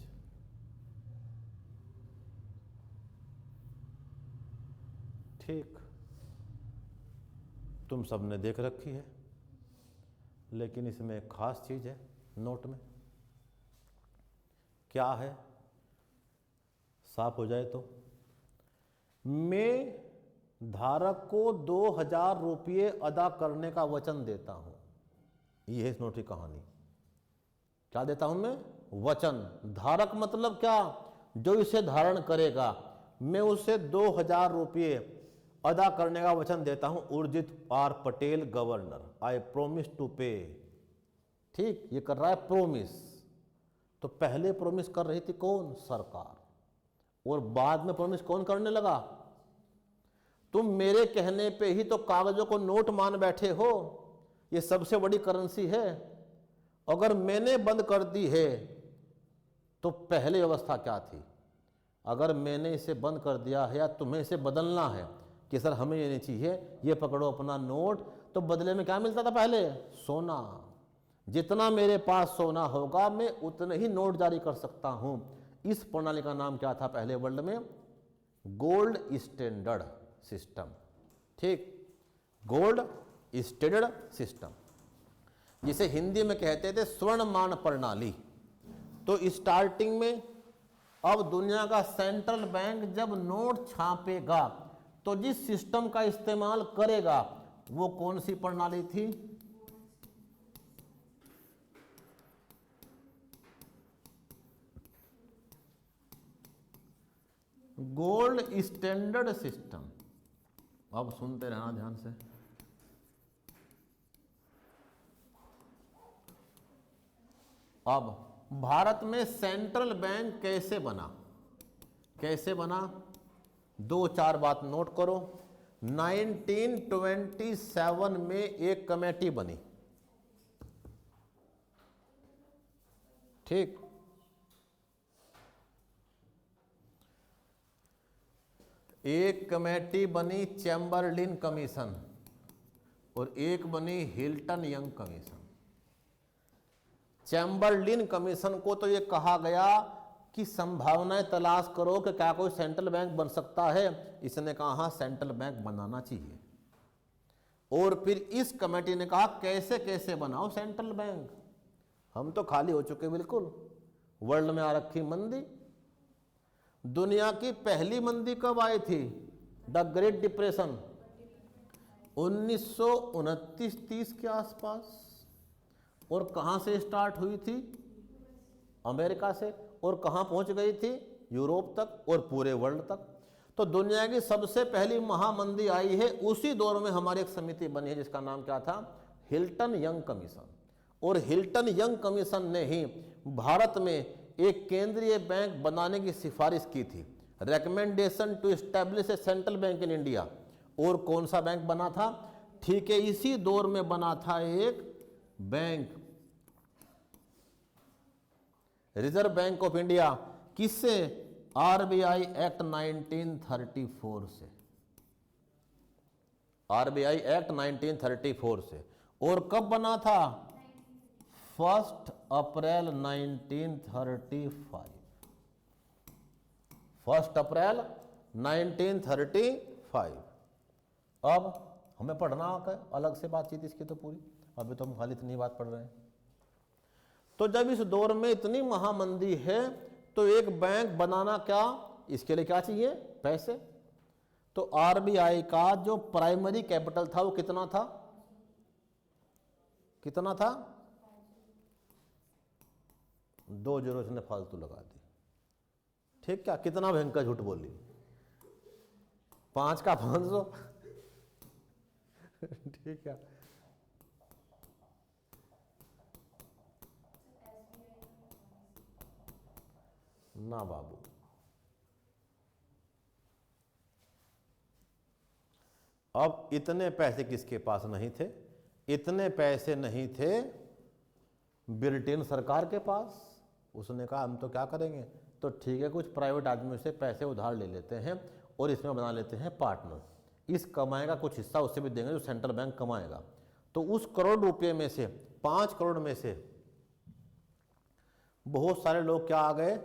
ठीक, तुम सबने देख रखी है, लेकिन इसमें एक खास चीज है नोट में। क्या है? साफ हो जाए तो, मैं धारक को 2000 रुपये अदा करने का वचन देता हूं। यह है इस नोट की कहानी। क्या देता हूं मैं? वचन। धारक मतलब क्या? जो इसे धारण करेगा। मैं उसे 2000 रुपये अदा करने का वचन देता हूं। Urjit R Patel governor, I promise to pay. ठीक, ये कर रहा है प्रोमिस। तो पहले प्रोमिस कर रही थी कौन? सरकार। और बाद में प्रोमिस कौन करने लगा? तुम मेरे कहने पे ही तो कागजों को नोट मान बैठे हो। ये सबसे बड़ी करेंसी है। अगर मैंने बंद कर दी है तो पहले व्यवस्था क्या थी? अगर मैंने इसे बंद कर दिया है या तुम्हें इसे बदलना है कि सर हमें ये नहीं चाहिए, ये पकड़ो अपना नोट, तो बदले में क्या मिलता था पहले? सोना। जितना मेरे पास सोना होगा मैं उतने ही नोट जारी कर सकता हूं। इस प्रणाली का नाम क्या था पहले वर्ल्ड में? Gold standard system. ठीक, गोल्ड स्टैंडर्ड सिस्टम, जिसे हिंदी में कहते थे स्वर्णमान प्रणाली। तो स्टार्टिंग में अब दुनिया का सेंट्रल बैंक जब नोट छापेगा तो जिस सिस्टम का इस्तेमाल करेगा वो कौन सी प्रणाली थी? Gold standard system. अब सुनते रहना ध्यान से। अब भारत में सेंट्रल बैंक कैसे बना? कैसे बना? 2-4 बात नोट करो। 1927 में एक कमेटी बनी, ठीक। एक कमेटी बनी चैम्बरलिन कमीशन और एक बनी Hilton young commission. Chamberlain commission को तो ये कहा गया कि संभावनाएं तलाश करो कि क्या कोई सेंट्रल बैंक बन सकता है। इसने कहा हाँ, सेंट्रल बैंक बनाना चाहिए। और फिर इस कमेटी ने कहा कैसे कैसे बनाओ सेंट्रल बैंक, हम तो खाली हो चुके बिल्कुल, वर्ल्ड में आ रखी मंदी। दुनिया की पहली मंदी कब आई थी? द ग्रेट डिप्रेशन 1929-30 के आसपास। और कहां से स्टार्ट हुई थी? अमेरिका से। और कहां पहुंच गई थी? यूरोप तक और पूरे वर्ल्ड तक। तो दुनिया की सबसे पहली महामंदी आई है। उसी दौर में हमारी एक समिति बनी है जिसका नाम क्या था? Hilton young commission. और हिल्टन यंग कमीशन ने ही भारत में एक केंद्रीय बैंक बनाने की सिफारिश की थी, recommendation to establish a central bank in India. और कौन सा बैंक बना था? ठीक है, इसी दौर में बना था एक bank, reserve bank of India. किससे? आरबीआई एक्ट 1934 से। आरबीआई एक्ट 1934 से। और कब बना था? 1 अप्रैल 1935। 1 अप्रैल 1935। अब हमें पढ़ना है अलग से बातचीत इसकी तो पूरी, अभी तो हम खाली इतनी बात पढ़ रहे हैं। तो जब इस दौर में इतनी महामंदी है तो एक बैंक बनाना, क्या इसके लिए क्या चाहिए? पैसे। तो आरबीआई का जो प्राइमरी कैपिटल था वो कितना था? कितना था? 2 जीरो इसने फालतू लगा दी, ठीक। क्या कितना भयंकर झूठ बोली? 5 का 500 ठीक है। ना बाबू, अब इतने पैसे किसके पास नहीं थे? इतने पैसे नहीं थे ब्रिटेन सरकार के पास। उसने कहा हम तो क्या करेंगे, तो ठीक है, कुछ प्राइवेट आदमी से पैसे उधार ले लेते हैं और इसमें बना लेते हैं पार्टनर। इस कमाई का कुछ हिस्सा उससे भी देंगे जो सेंट्रल बैंक कमाएगा। तो उस करोड़ रुपए में से 5 करोड़ में से बहुत सारे लोग क्या आ गए?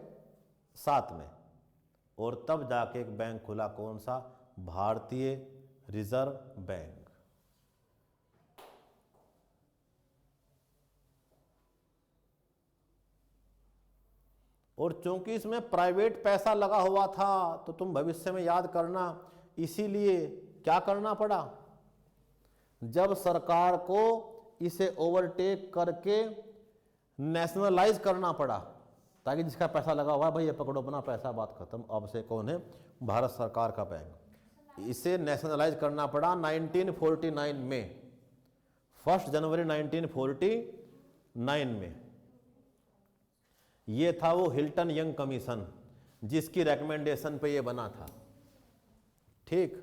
साथ में। और तब जाके एक बैंक खुला, कौन सा? भारतीय रिजर्व बैंक। और चूंकि इसमें प्राइवेट पैसा लगा हुआ था तो तुम भविष्य में याद करना, इसीलिए क्या करना पड़ा? जब सरकार को इसे ओवरटेक करके नेशनलाइज करना पड़ा, ताकि जिसका पैसा लगा हुआ है भाई ये पकड़ो अपना पैसा, बात खत्म। अब से कौन है? भारत सरकार का बैंक। इसे नेशनलाइज करना पड़ा 1949 में, 1 जनवरी 1949 में। ये था वो हिल्टन यंग कमीशन जिसकी रिकमेंडेशन पे ये बना था, ठीक।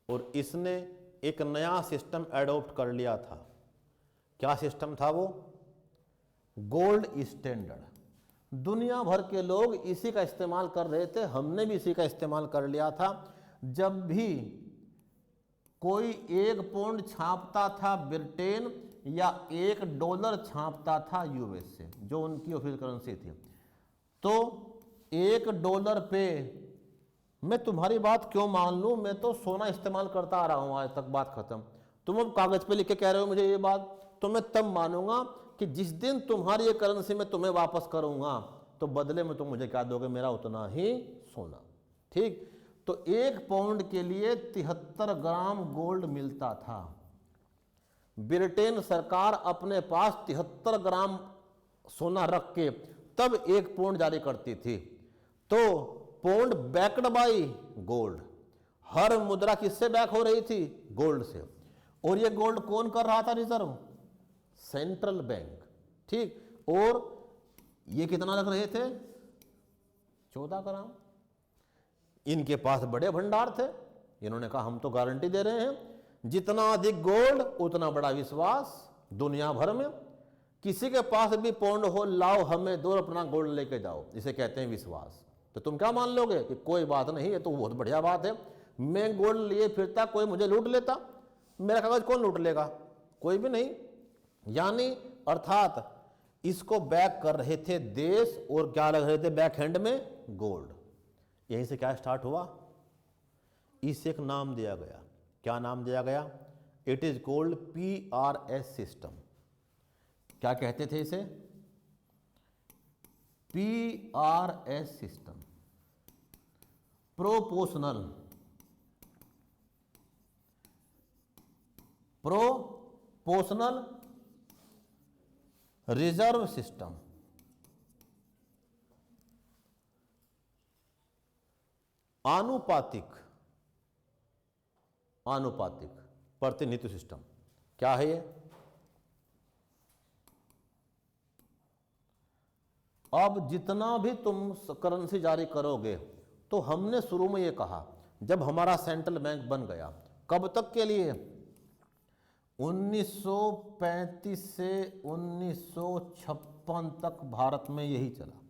और इसने एक नया सिस्टम एडॉप्ट कर लिया था। क्या सिस्टम था वो? Gold standard. दुनिया भर के लोग इसी का इस्तेमाल कर रहे थे, हमने भी इसी का इस्तेमाल कर लिया था। जब भी कोई 1 पाउंड छापता था ब्रिटेन या $1 छापता था यूएस से, जो उनकी ऑफिशियल करेंसी थी, तो $1 पे मैं तुम्हारी बात क्यों मान लूं, मैं तो सोना इस्तेमाल करता आ रहा हूं आज तक, बात खत्म। तुम अब कागज पे लिख के कह रहे हो मुझे ये बात, तो मैं तब मानूंगा कि जिस दिन तुम्हारी ये करेंसी मैं तुम्हें वापस करूंगा तो बदले में तुम मुझे क्या दोगे, मेरा उतना ही सोना। ठीक, तो 1 पाउंड के लिए 73 ग्राम गोल्ड मिलता था। ब्रिटेन सरकार अपने पास 73 ग्राम सोना रख के तब 1 पाउंड जारी करती थी। तो पाउंड बैक्ड बाय गोल्ड, हर मुद्रा किससे बैक हो रही थी, गोल्ड से। और ये गोल्ड कौन कर रहा था रिजर्व, सेंट्रल बैंक। ठीक, और ये कितना रख रहे थे, 14 ग्राम। इनके पास बड़े भंडार थे, इन्होंने कहा हम तो गारंटी दे रहे हैं, जितना अधिक गोल्ड उतना बड़ा विश्वास दुनिया भर में। किसी के पास भी पाउंड हो, लाओ हमें दो, अपना गोल्ड लेके जाओ, इसे कहते हैं विश्वास। तो तुम क्या मान लोगे कि कोई बात नहीं, ये तो बहुत बढ़िया बात है, मैं गोल्ड लिए फिरता, कोई मुझे लूट लेता, मेरा कागज कौन लूट लेगा, कोई भी नहीं। यानी अर्थात इसको बैक कर रहे थे देश, और क्या लग रहे थे बैक हैंड में, गोल्ड। यहीं से क्या स्टार्ट हुआ, इसे एक नाम दिया गया। क्या नाम दिया गया, it is called PRS system. क्या कहते थे इसे, PRS system, proportional reserve system. आनुपातिक प्रतिनिधित्व सिस्टम। क्या है ये, अब जितना भी तुम करेंसी जारी करोगे, तो हमने शुरू में ये कहा जब हमारा सेंट्रल बैंक बन गया, कब तक के लिए, 1935 से 1956 तक भारत में यही चला।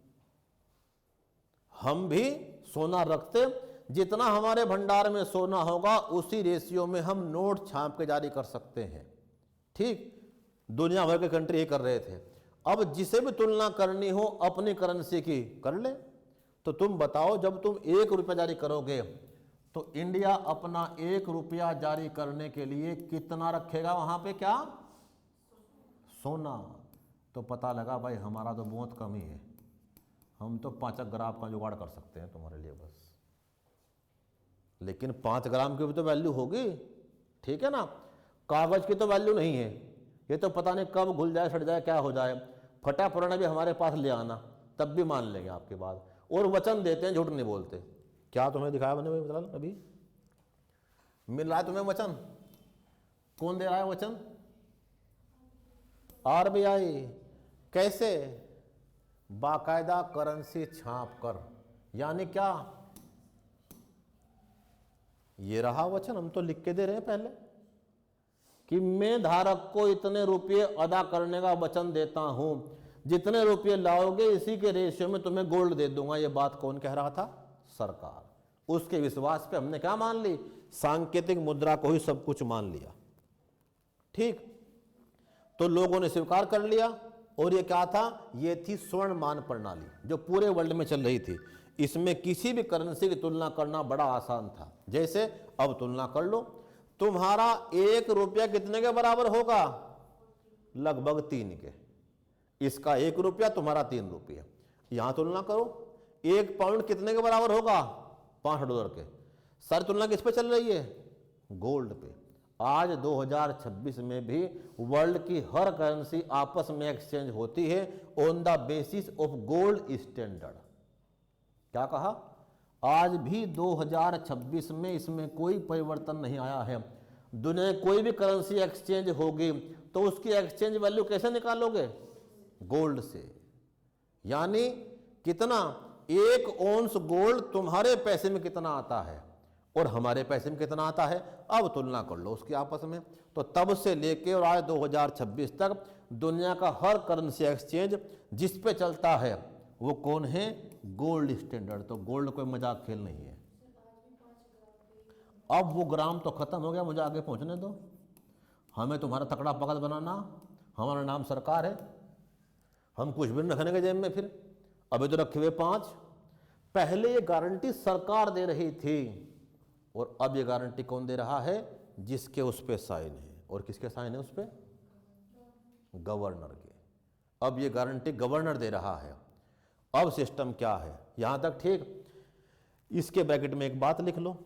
हम भी सोना रखते, जितना हमारे भंडार में सोना होगा उसी रेशियो में हम नोट छाप के जारी कर सकते हैं। ठीक, दुनिया भर के कंट्री ये कर रहे थे। अब जिसे भी तुलना करनी हो अपनी करेंसी की कर ले। तो तुम बताओ, जब तुम 1 रुपया जारी करोगे तो इंडिया अपना 1 रुपया जारी करने के लिए कितना रखेगा वहां पे, क्या, सोना। तो पता लगा भाई हमारा तो बहुत कम ही है, हम तो 5 ग्राम का जुगाड़ कर सकते हैं तुम्हारे लिए बस। लेकिन 5 ग्राम की भी तो वैल्यू होगी, ठीक है ना, कागज की तो वैल्यू नहीं है। ये तो पता नहीं कब घुल जाए, सड़ जाए, क्या हो जाए। फटा पुराना भी हमारे पास ले आना, तब भी मान लेंगे आपकी बात। और वचन देते हैं, झूठ नहीं बोलते। क्या तुम्हें दिखाया मैंने बता, अभी मिल रहा है तुम्हें वचन, कौन दे रहा है वचन, RBI। कैसे, बाकायदा करेंसी छाप कर। यानी क्या, ये रहा वचन, हम तो लिख के दे रहे हैं पहले कि मैं धारक को इतने रुपये अदा करने का वचन देता हूं, जितने रुपये लाओगे इसी के रेशियो में तुम्हें गोल्ड दे दूंगा। ये बात कौन कह रहा था, सरकार। उसके विश्वास पे हमने क्या मान ली, सांकेतिक मुद्रा को ही सब कुछ मान लिया। ठीक, तो लोगों ने स्वीकार कर लिया। और ये क्या था, ये थी स्वर्ण मान प्रणाली जो पूरे वर्ल्ड में चल रही थी। इसमें किसी भी करेंसी की तुलना करना बड़ा आसान था। जैसे अब तुलना कर लो, तुम्हारा 1 रुपया कितने के बराबर होगा, लगभग 3 के। इसका 1 रुपया, तुम्हारा 3 रुपये। यहां तुलना करो, 1 पाउंड कितने के बराबर होगा, $5 के। सारी तुलना किस पे चल रही है, गोल्ड पे। आज 2026 में भी वर्ल्ड की हर करेंसी आपस में एक्सचेंज होती है on the basis of gold standard. क्या कहा, आज भी 2026 में इसमें कोई परिवर्तन नहीं आया है। दुनिया में कोई भी करेंसी एक्सचेंज होगी तो उसकी एक्सचेंज वैल्यू कैसे निकालोगे, गोल्ड से। यानी कितना, 1 औंस गोल्ड तुम्हारे पैसे में कितना आता है और हमारे पैसे में कितना आता है। अब तुलना कर लो उसकी आपस में। तो तब से लेके और आज 2026 तक दुनिया का हर करेंसी एक्सचेंज जिस पे चलता है वो कौन है, गोल्ड स्टैंडर्ड। तो गोल्ड कोई मजाक खेल नहीं है। अब वो ग्राम तो खत्म हो गया, मुझे आगे पहुंचने दो। हमें तुम्हारा तकड़ा पकड़ बनाना, हमारा नाम सरकार है, हम कुछ भी नहीं रखने के जेब में। फिर अभी तो रखे हुए 5, पहले ये गारंटी सरकार दे रही थी और अब ये गारंटी कौन दे रहा है? जिसके उस पे साइन है। और किसके साइन है उस पे? गवर्नर के। अब ये गारंटी गवर्नर दे रहा है। अब सिस्टम क्या है यहां तक ठीक। इसके ब्रैकेट में एक बात लिख लो,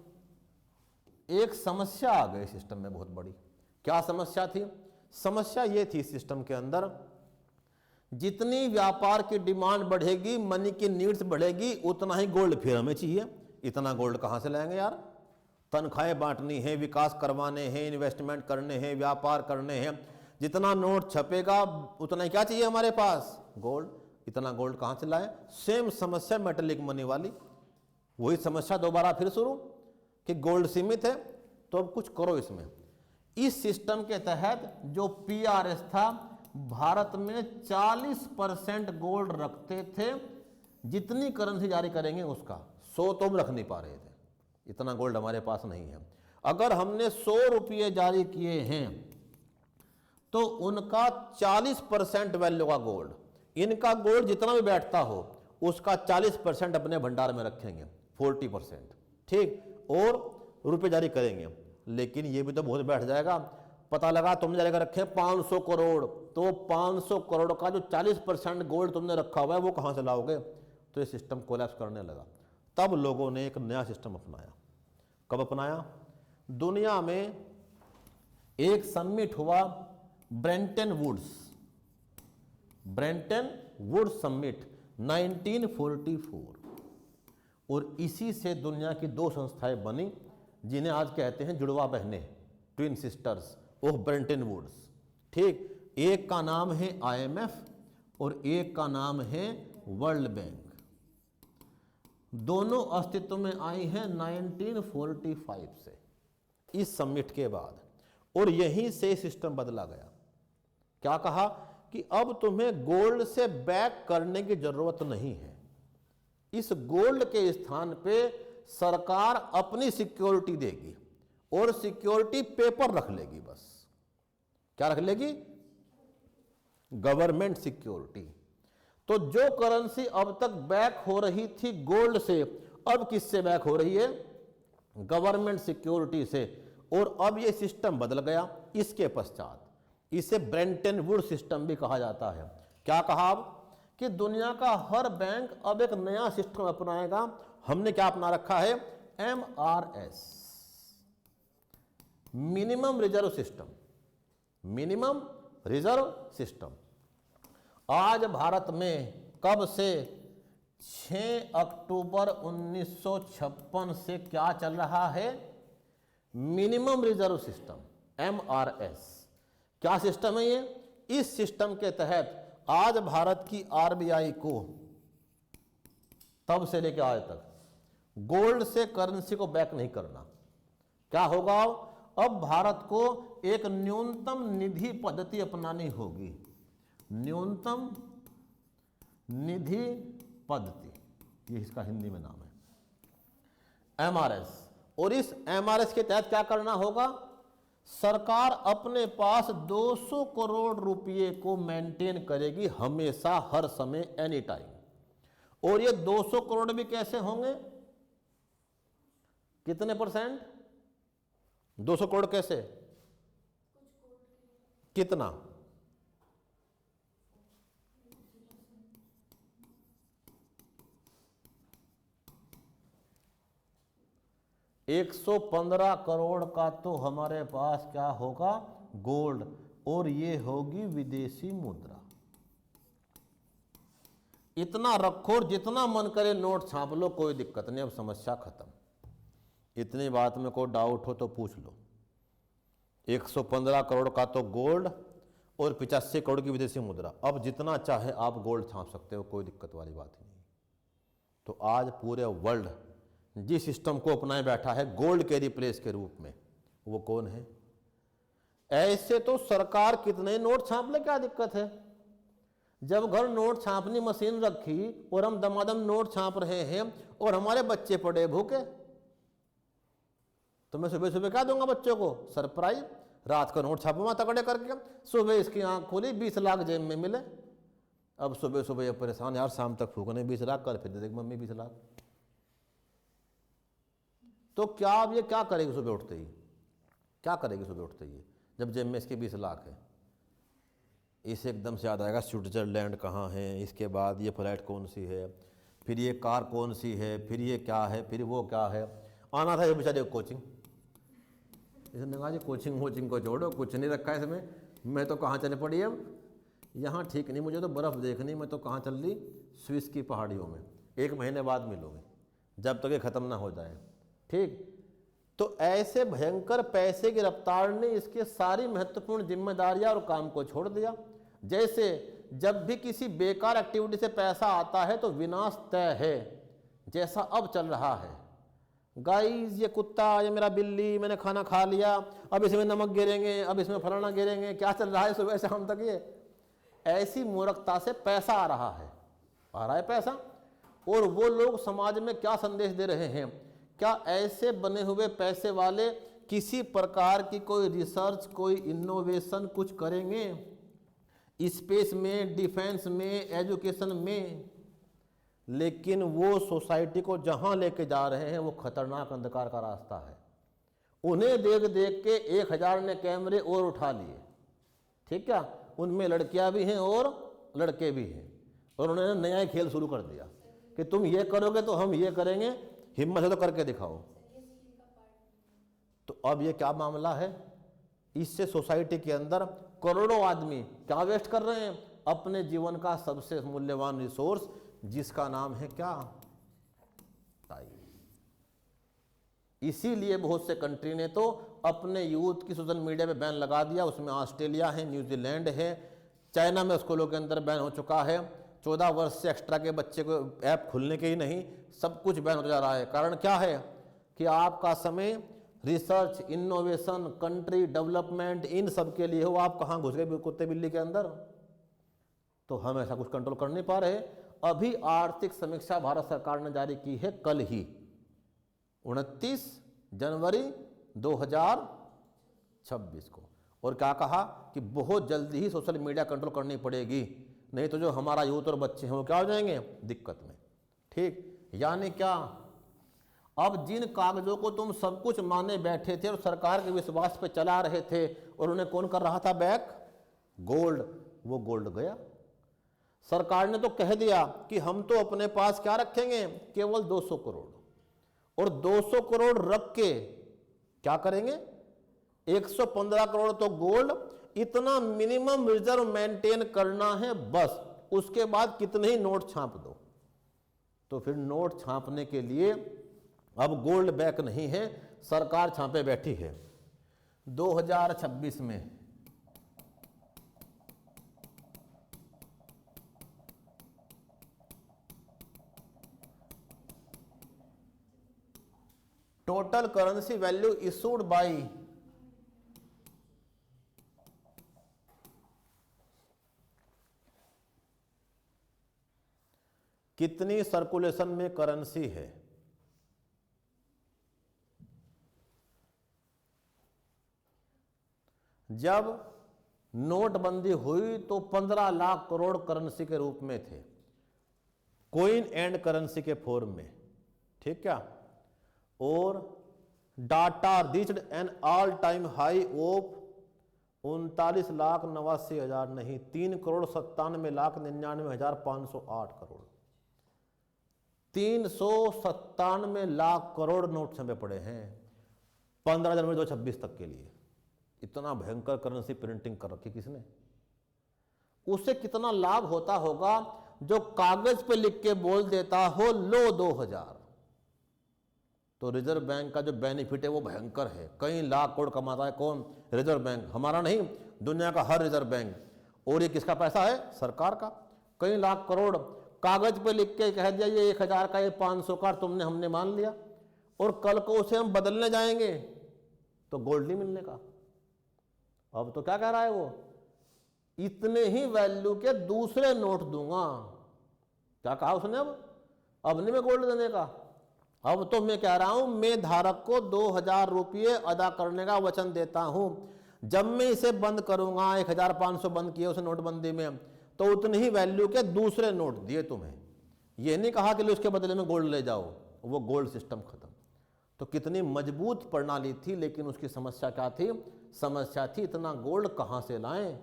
एक समस्या आ गई सिस्टम में बहुत बड़ी। क्या समस्या थी? समस्या ये थी सिस्टम के अंदर, जितनी व्यापार की डिमांड बढ़ेगी, मनी की नीड्स बढ़ेगी, उतना ही गोल्ड फिर हमें चाहिए। इतना गोल्ड कहां से लाएंगे यार? तनख्वाहें बांटनी है, विकास करवाने हैं, इन्वेस्टमेंट करने हैं, व्यापार करने हैं। जितना नोट छपेगा उतना ही क्या चाहिए हमारे पास? गोल्ड। इतना गोल्ड कहां से लाएं? सेम समस्या मेटेलिक मनी वाली, वही समस्या दोबारा फिर शुरू कि गोल्ड सीमित है तो अब कुछ करो इसमें। इस सिस्टम के तहत जो पीआरएस था, भारत में 40% गोल्ड रखते थे। जितनी करेंसी जारी करेंगे उसका 100 तो हम रख नहीं पा रहे थे, इतना गोल्ड हमारे पास नहीं है। अगर हमने 100 रुपये जारी किए हैं तो उनका 40% वैल्यू का गोल्ड, इनका गोल्ड जितना भी बैठता हो उसका 40% अपने भंडार में रखेंगे, 40%, ठीक, और रुपए जारी करेंगे। लेकिन ये भी तो बहुत बैठ जाएगा। पता लगा तुमने जारी कर रखे 500 करोड़, तो 500 करोड़ का जो 40% गोल्ड तुमने रखा हुआ है वो कहां से लाओगे? तो ये सिस्टम कोलैप्स करने लगा। तब लोगों ने एक नया सिस्टम अपनाया। कब अपनाया? दुनिया में एक समिट हुआ, ब्रेंटन वुड्स समिट 1944, और इसी से दुनिया की दो संस्थाएं बनी जिन्हें आज कहते हैं जुड़वा बहनें, twin sisters of Brenton Woods, ठीक। एक का नाम है IMF और एक का नाम है वर्ल्ड बैंक। दोनों अस्तित्व में आई हैं 1945 से, इस समिट के बाद, और यहीं से सिस्टम बदला गया। क्या कहा कि अब तुम्हें गोल्ड से बैक करने की जरूरत नहीं है। इस गोल्ड के स्थान पे सरकार अपनी सिक्योरिटी देगी और सिक्योरिटी पेपर रख लेगी। बस क्या रख लेगी? Government security. तो जो करेंसी अब तक बैक हो रही थी गोल्ड से, अब किससे बैक हो रही है? गवर्नमेंट सिक्योरिटी से। और अब यह सिस्टम बदल गया। इसके पश्चात इसे ब्रेंटन वुड्स सिस्टम भी कहा जाता है। क्या कहा अब? कि दुनिया का हर बैंक अब एक नया सिस्टम अपनाएगा। हमने क्या अपना रखा है? MRS, minimum reserve system. Minimum reserve system आज भारत में कब से? 6 अक्टूबर 1956 से क्या चल रहा है? Minimum reserve system, MRS। क्या सिस्टम है ये? इस सिस्टम के तहत आज भारत की RBI को तब से लेकर आज तक गोल्ड से करेंसी को बैक नहीं करना। क्या होगा? अब भारत को एक न्यूनतम निधि पद्धति अपनानी होगी। न्यूनतम निधि पद्धति, ये इसका हिंदी में नाम है, MRS। और इस MRS के तहत क्या करना होगा? सरकार अपने पास 200 करोड़ रुपए को मेंटेन करेगी हमेशा, हर समय, एनी टाइम। और ये 200 करोड़ भी कैसे होंगे? कितने %? 200 करोड़ कैसे? कितना? 115 करोड़ का तो हमारे पास क्या होगा? गोल्ड, और ये होगी विदेशी मुद्रा। इतना रखो और जितना मन करे नोट छाप लो, कोई दिक्कत नहीं, अब समस्या खत्म। इतनी बात में कोई डाउट हो तो पूछ लो। 115 करोड़ का तो गोल्ड और 85 करोड़ की विदेशी मुद्रा। अब जितना चाहे आप गोल्ड छाप सकते हो, कोई दिक्कत वाली बात ही नहीं। तो आज पूरे वर्ल्ड जिस सिस्टम को अपनाए बैठा है गोल्ड के रिप्लेस के रूप में, वो कौन है? ऐसे तो सरकार कितने नोट छाप ले, क्या दिक्कत है? जब घर नोट छापनी मशीन रखी और हम दमादम नोट छाप रहे हैं और हमारे बच्चे पड़े भूखे, तो मैं सुबह सुबह क्या दूंगा बच्चों को? सरप्राइज। रात को नोट छापूंगा तगड़े करके, सुबह इसकी आंख खोली 20 लाख जेब में मिले। अब सुबह सुबह ये परेशान, यार शाम तक फूकने 20 लाख, कल फिर देख मम्मी 20 लाख। तो क्या अब ये क्या करेगी सुबह उठते ही, क्या करेगी सुबह उठते ही जब जेब में इसके 20 लाख है। इसे एकदम से याद आएगा स्विट्जरलैंड कहाँ है, इसके बाद ये फ्लाइट कौन सी है, फिर ये कार कौन सी है, फिर ये क्या है, फिर वो क्या है। आना था ये बेचारे कोचिंग, इसने कहा जी कोचिंग वोचिंग को छोड़ो, कुछ नहीं रखा है इसमें, मैं तो कहाँ चले पड़ी अब, यहाँ ठीक नहीं, मुझे तो बर्फ़ देखनी, मैं तो कहाँ चल रही, स्विस की पहाड़ियों में, 1 महीने बाद मिलोगे जब तक ये ख़त्म ना हो जाए। ठीक, तो ऐसे भयंकर पैसे की रफ्तार ने इसके सारी महत्वपूर्ण जिम्मेदारियां और काम को छोड़ दिया। जैसे जब भी किसी बेकार एक्टिविटी से पैसा आता है तो विनाश तय है, जैसा अब चल रहा है। गाइस ये कुत्ता, ये मेरा बिल्ली, मैंने खाना खा लिया, अब इसमें नमक गिरेंगे, अब इसमें फलाना गिरेंगे, क्या चल रहा है सुबह से शाम तक ये, ऐसी मूर्खता से पैसा आ रहा है पैसा। और वो लोग समाज में क्या संदेश दे रहे हैं, क्या ऐसे बने हुए पैसे वाले किसी प्रकार की कोई रिसर्च, कोई इनोवेशन कुछ करेंगे स्पेस में, डिफेंस में, एजुकेशन में? लेकिन वो सोसाइटी को जहां लेके जा रहे हैं वो खतरनाक अंधकार का रास्ता है। उन्हें देख देख के 1000 ने कैमरे और उठा लिए, ठीक है, उनमें लड़कियां भी हैं और लड़के भी हैं, और उन्होंने नया ही खेल शुरू कर दिया कि तुम ये करोगे तो हम ये करेंगे, हिम्मत है तो करके दिखाओ। तो अब ये क्या मामला है, इससे सोसाइटी के अंदर करोड़ों आदमी क्या वेस्ट कर रहे हैं, अपने जीवन का सबसे मूल्यवान रिसोर्स जिसका नाम है क्या, टाइम। इसीलिए बहुत से कंट्री ने तो अपने यूथ की सोशल मीडिया पे बैन लगा दिया, उसमें ऑस्ट्रेलिया है, न्यूजीलैंड है, चाइना में स्कूलों के अंदर बैन हो चुका है। 14 वर्ष से एक्स्ट्रा के बच्चे को ऐप खुलने के ही नहीं, सब कुछ बैन होता जा रहा है। कारण क्या है कि आपका समय रिसर्च, इनोवेशन, कंट्री डेवलपमेंट, इन सब के लिए हो, आप कहाँ घुस गए कुत्ते बिल्ली के अंदर। तो हम ऐसा कुछ कंट्रोल कर नहीं पा रहे। अभी आर्थिक समीक्षा भारत सरकार ने जारी की है कल ही, 29 जनवरी 2026 को, और क्या कहा कि बहुत जल्दी ही सोशल मीडिया कंट्रोल करनी पड़ेगी, नहीं तो जो हमारा यूथ और बच्चे हैं वो क्या हो जाएंगे, दिक्कत में। ठीक, यानी क्या, अब जिन कागजों को तुम सब कुछ माने बैठे थे और सरकार के विश्वास पे चला रहे थे, और उन्हें कौन कर रहा था बैक, गोल्ड, वो गोल्ड गया। सरकार ने तो कह दिया कि हम तो अपने पास क्या रखेंगे, केवल 200 करोड़, और 200 करोड़ रख के क्या करेंगे, 115 करोड़ तो गोल्ड, इतना मिनिमम रिजर्व मेंटेन करना है बस, उसके बाद कितने ही नोट छाप दो। तो फिर नोट छापने के लिए अब गोल्ड बैक नहीं है, सरकार छापे बैठी है। 2026 में total currency value issued by कितनी सर्कुलेशन में करेंसी है, जब नोटबंदी हुई तो 15 लाख करोड़ करेंसी के रूप में थे, कॉइन एंड करेंसी के फॉर्म में, ठीक क्या, और data reached N all time high of 39,89,000 नहीं, 3,97,99,508 करोड़, 397 लाख करोड़ नोट छपे पड़े हैं 15 जनवरी 2026 तक के लिए। इतना भयंकर करेंसी प्रिंटिंग कर रखी किसने, उससे कितना लाभ होता होगा जो कागज पे लिख के बोल देता हो लो 2000। तो रिजर्व बैंक का जो बेनिफिट है वो भयंकर है, कई लाख करोड़ कमाता है कौन, रिजर्व बैंक, हमारा नहीं, दुनिया का हर रिजर्व बैंक। और ये किसका पैसा है, सरकार का। कई लाख करोड़ कागज पे लिख के कह दिया ये 1000 का, ये 500 का, तुमने हमने मान लिया, और कल को उसे हम बदलने जाएंगे तो गोल्ड नहीं मिलने का। अब तो क्या कह रहा है वो, इतने ही वैल्यू के दूसरे नोट दूंगा। क्या कहा उसने, अब नहीं मैं गोल्ड देने का, अब तो मैं कह रहा हूं मैं धारक को 2000 रुपये अदा करने का वचन देता हूं। जब मैं इसे बंद करूंगा, 1500 बंद किए उस नोटबंदी में, तो उतनी ही वैल्यू के दूसरे नोट दिए तुम्हें। ये नहीं कहा कि लो उसके बदले में गोल्ड ले जाओ, वो गोल्ड सिस्टम खत्म। तो कितनी मजबूत प्रणाली थी, लेकिन उसकी समस्या क्या थी? समस्या थी इतना गोल्ड कहाँ से लाएं।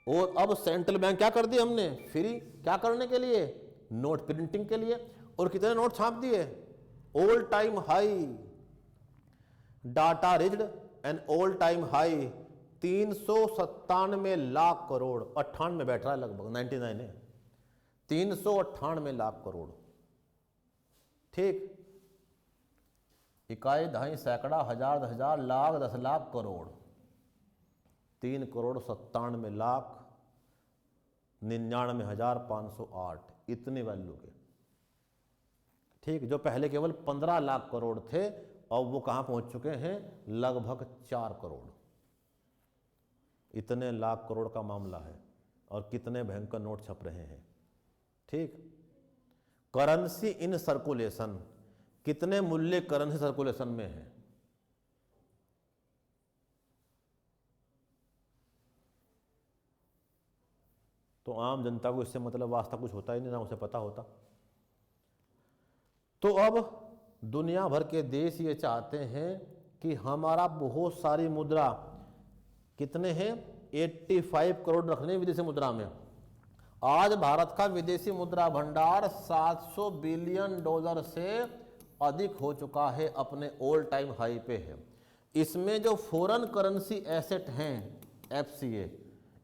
और अब सेंट्रल बैंक क्या कर दिया हमने? फ्री। क्या करने के लिए? नोट प्रिंटिंग के लिए। और कितने नोट छाप दिए? All time high, data reached and all time high 397 lakh crore, 98 बैठ रहा है लगभग, 99 है, 398 लाख करोड़। ठीक, इकाई, दहाई, सैकड़ा, हजार, 10,000, लाख, 10 लाख, करोड़, 3,97,99,508 इतने वैल्यू के। ठीक, जो पहले केवल 15 लाख करोड़ थे, अब वो कहाँ पहुंच चुके हैं? लगभग 4 करोड़। इतने लाख करोड़ का मामला है और कितने भयंकर नोट छप रहे हैं। ठीक, करेंसी इन सर्कुलेशन, कितने मूल्य करेंसी सर्कुलेशन में है? तो आम जनता को इससे मतलब वास्ता कुछ होता ही नहीं, ना उसे पता होता। तो अब दुनिया भर के देश ये चाहते हैं कि हमारा बहुत सारी मुद्रा, कितने हैं? 85 करोड़ रखने विदेशी मुद्रा में। आज भारत का विदेशी मुद्रा भंडार 700 बिलियन डॉलर से अधिक हो चुका है, अपने ऑल टाइम हाई पे है। इसमें जो फॉरेन करेंसी एसेट हैं, FCA,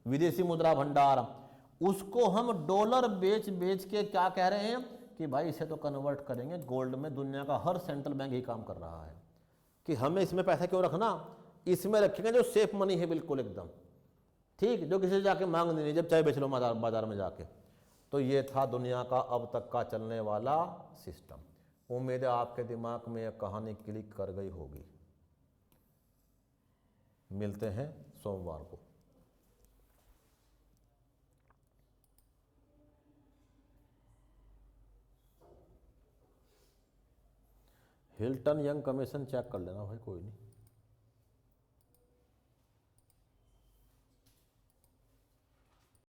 विदेशी मुद्रा भंडार, उसको हम डॉलर बेच बेच के क्या कह रहे हैं कि भाई इसे तो कन्वर्ट करेंगे गोल्ड में। दुनिया का हर सेंट्रल बैंक यही काम कर रहा है कि हमें इसमें पैसा क्यों रखना, इसमें रखेंगे जो सेफ मनी है बिल्कुल एकदम। ठीक, जो किसी से जाके मांग नहीं, जब चाहे बेच लो बाजार में जाके। तो ये था दुनिया का अब तक का चलने वाला सिस्टम। उम्मीद है आपके दिमाग में यह कहानी क्लिक कर गई होगी। मिलते हैं सोमवार को। हिल्टन यंग कमीशन चेक कर लेना भाई, कोई नहीं।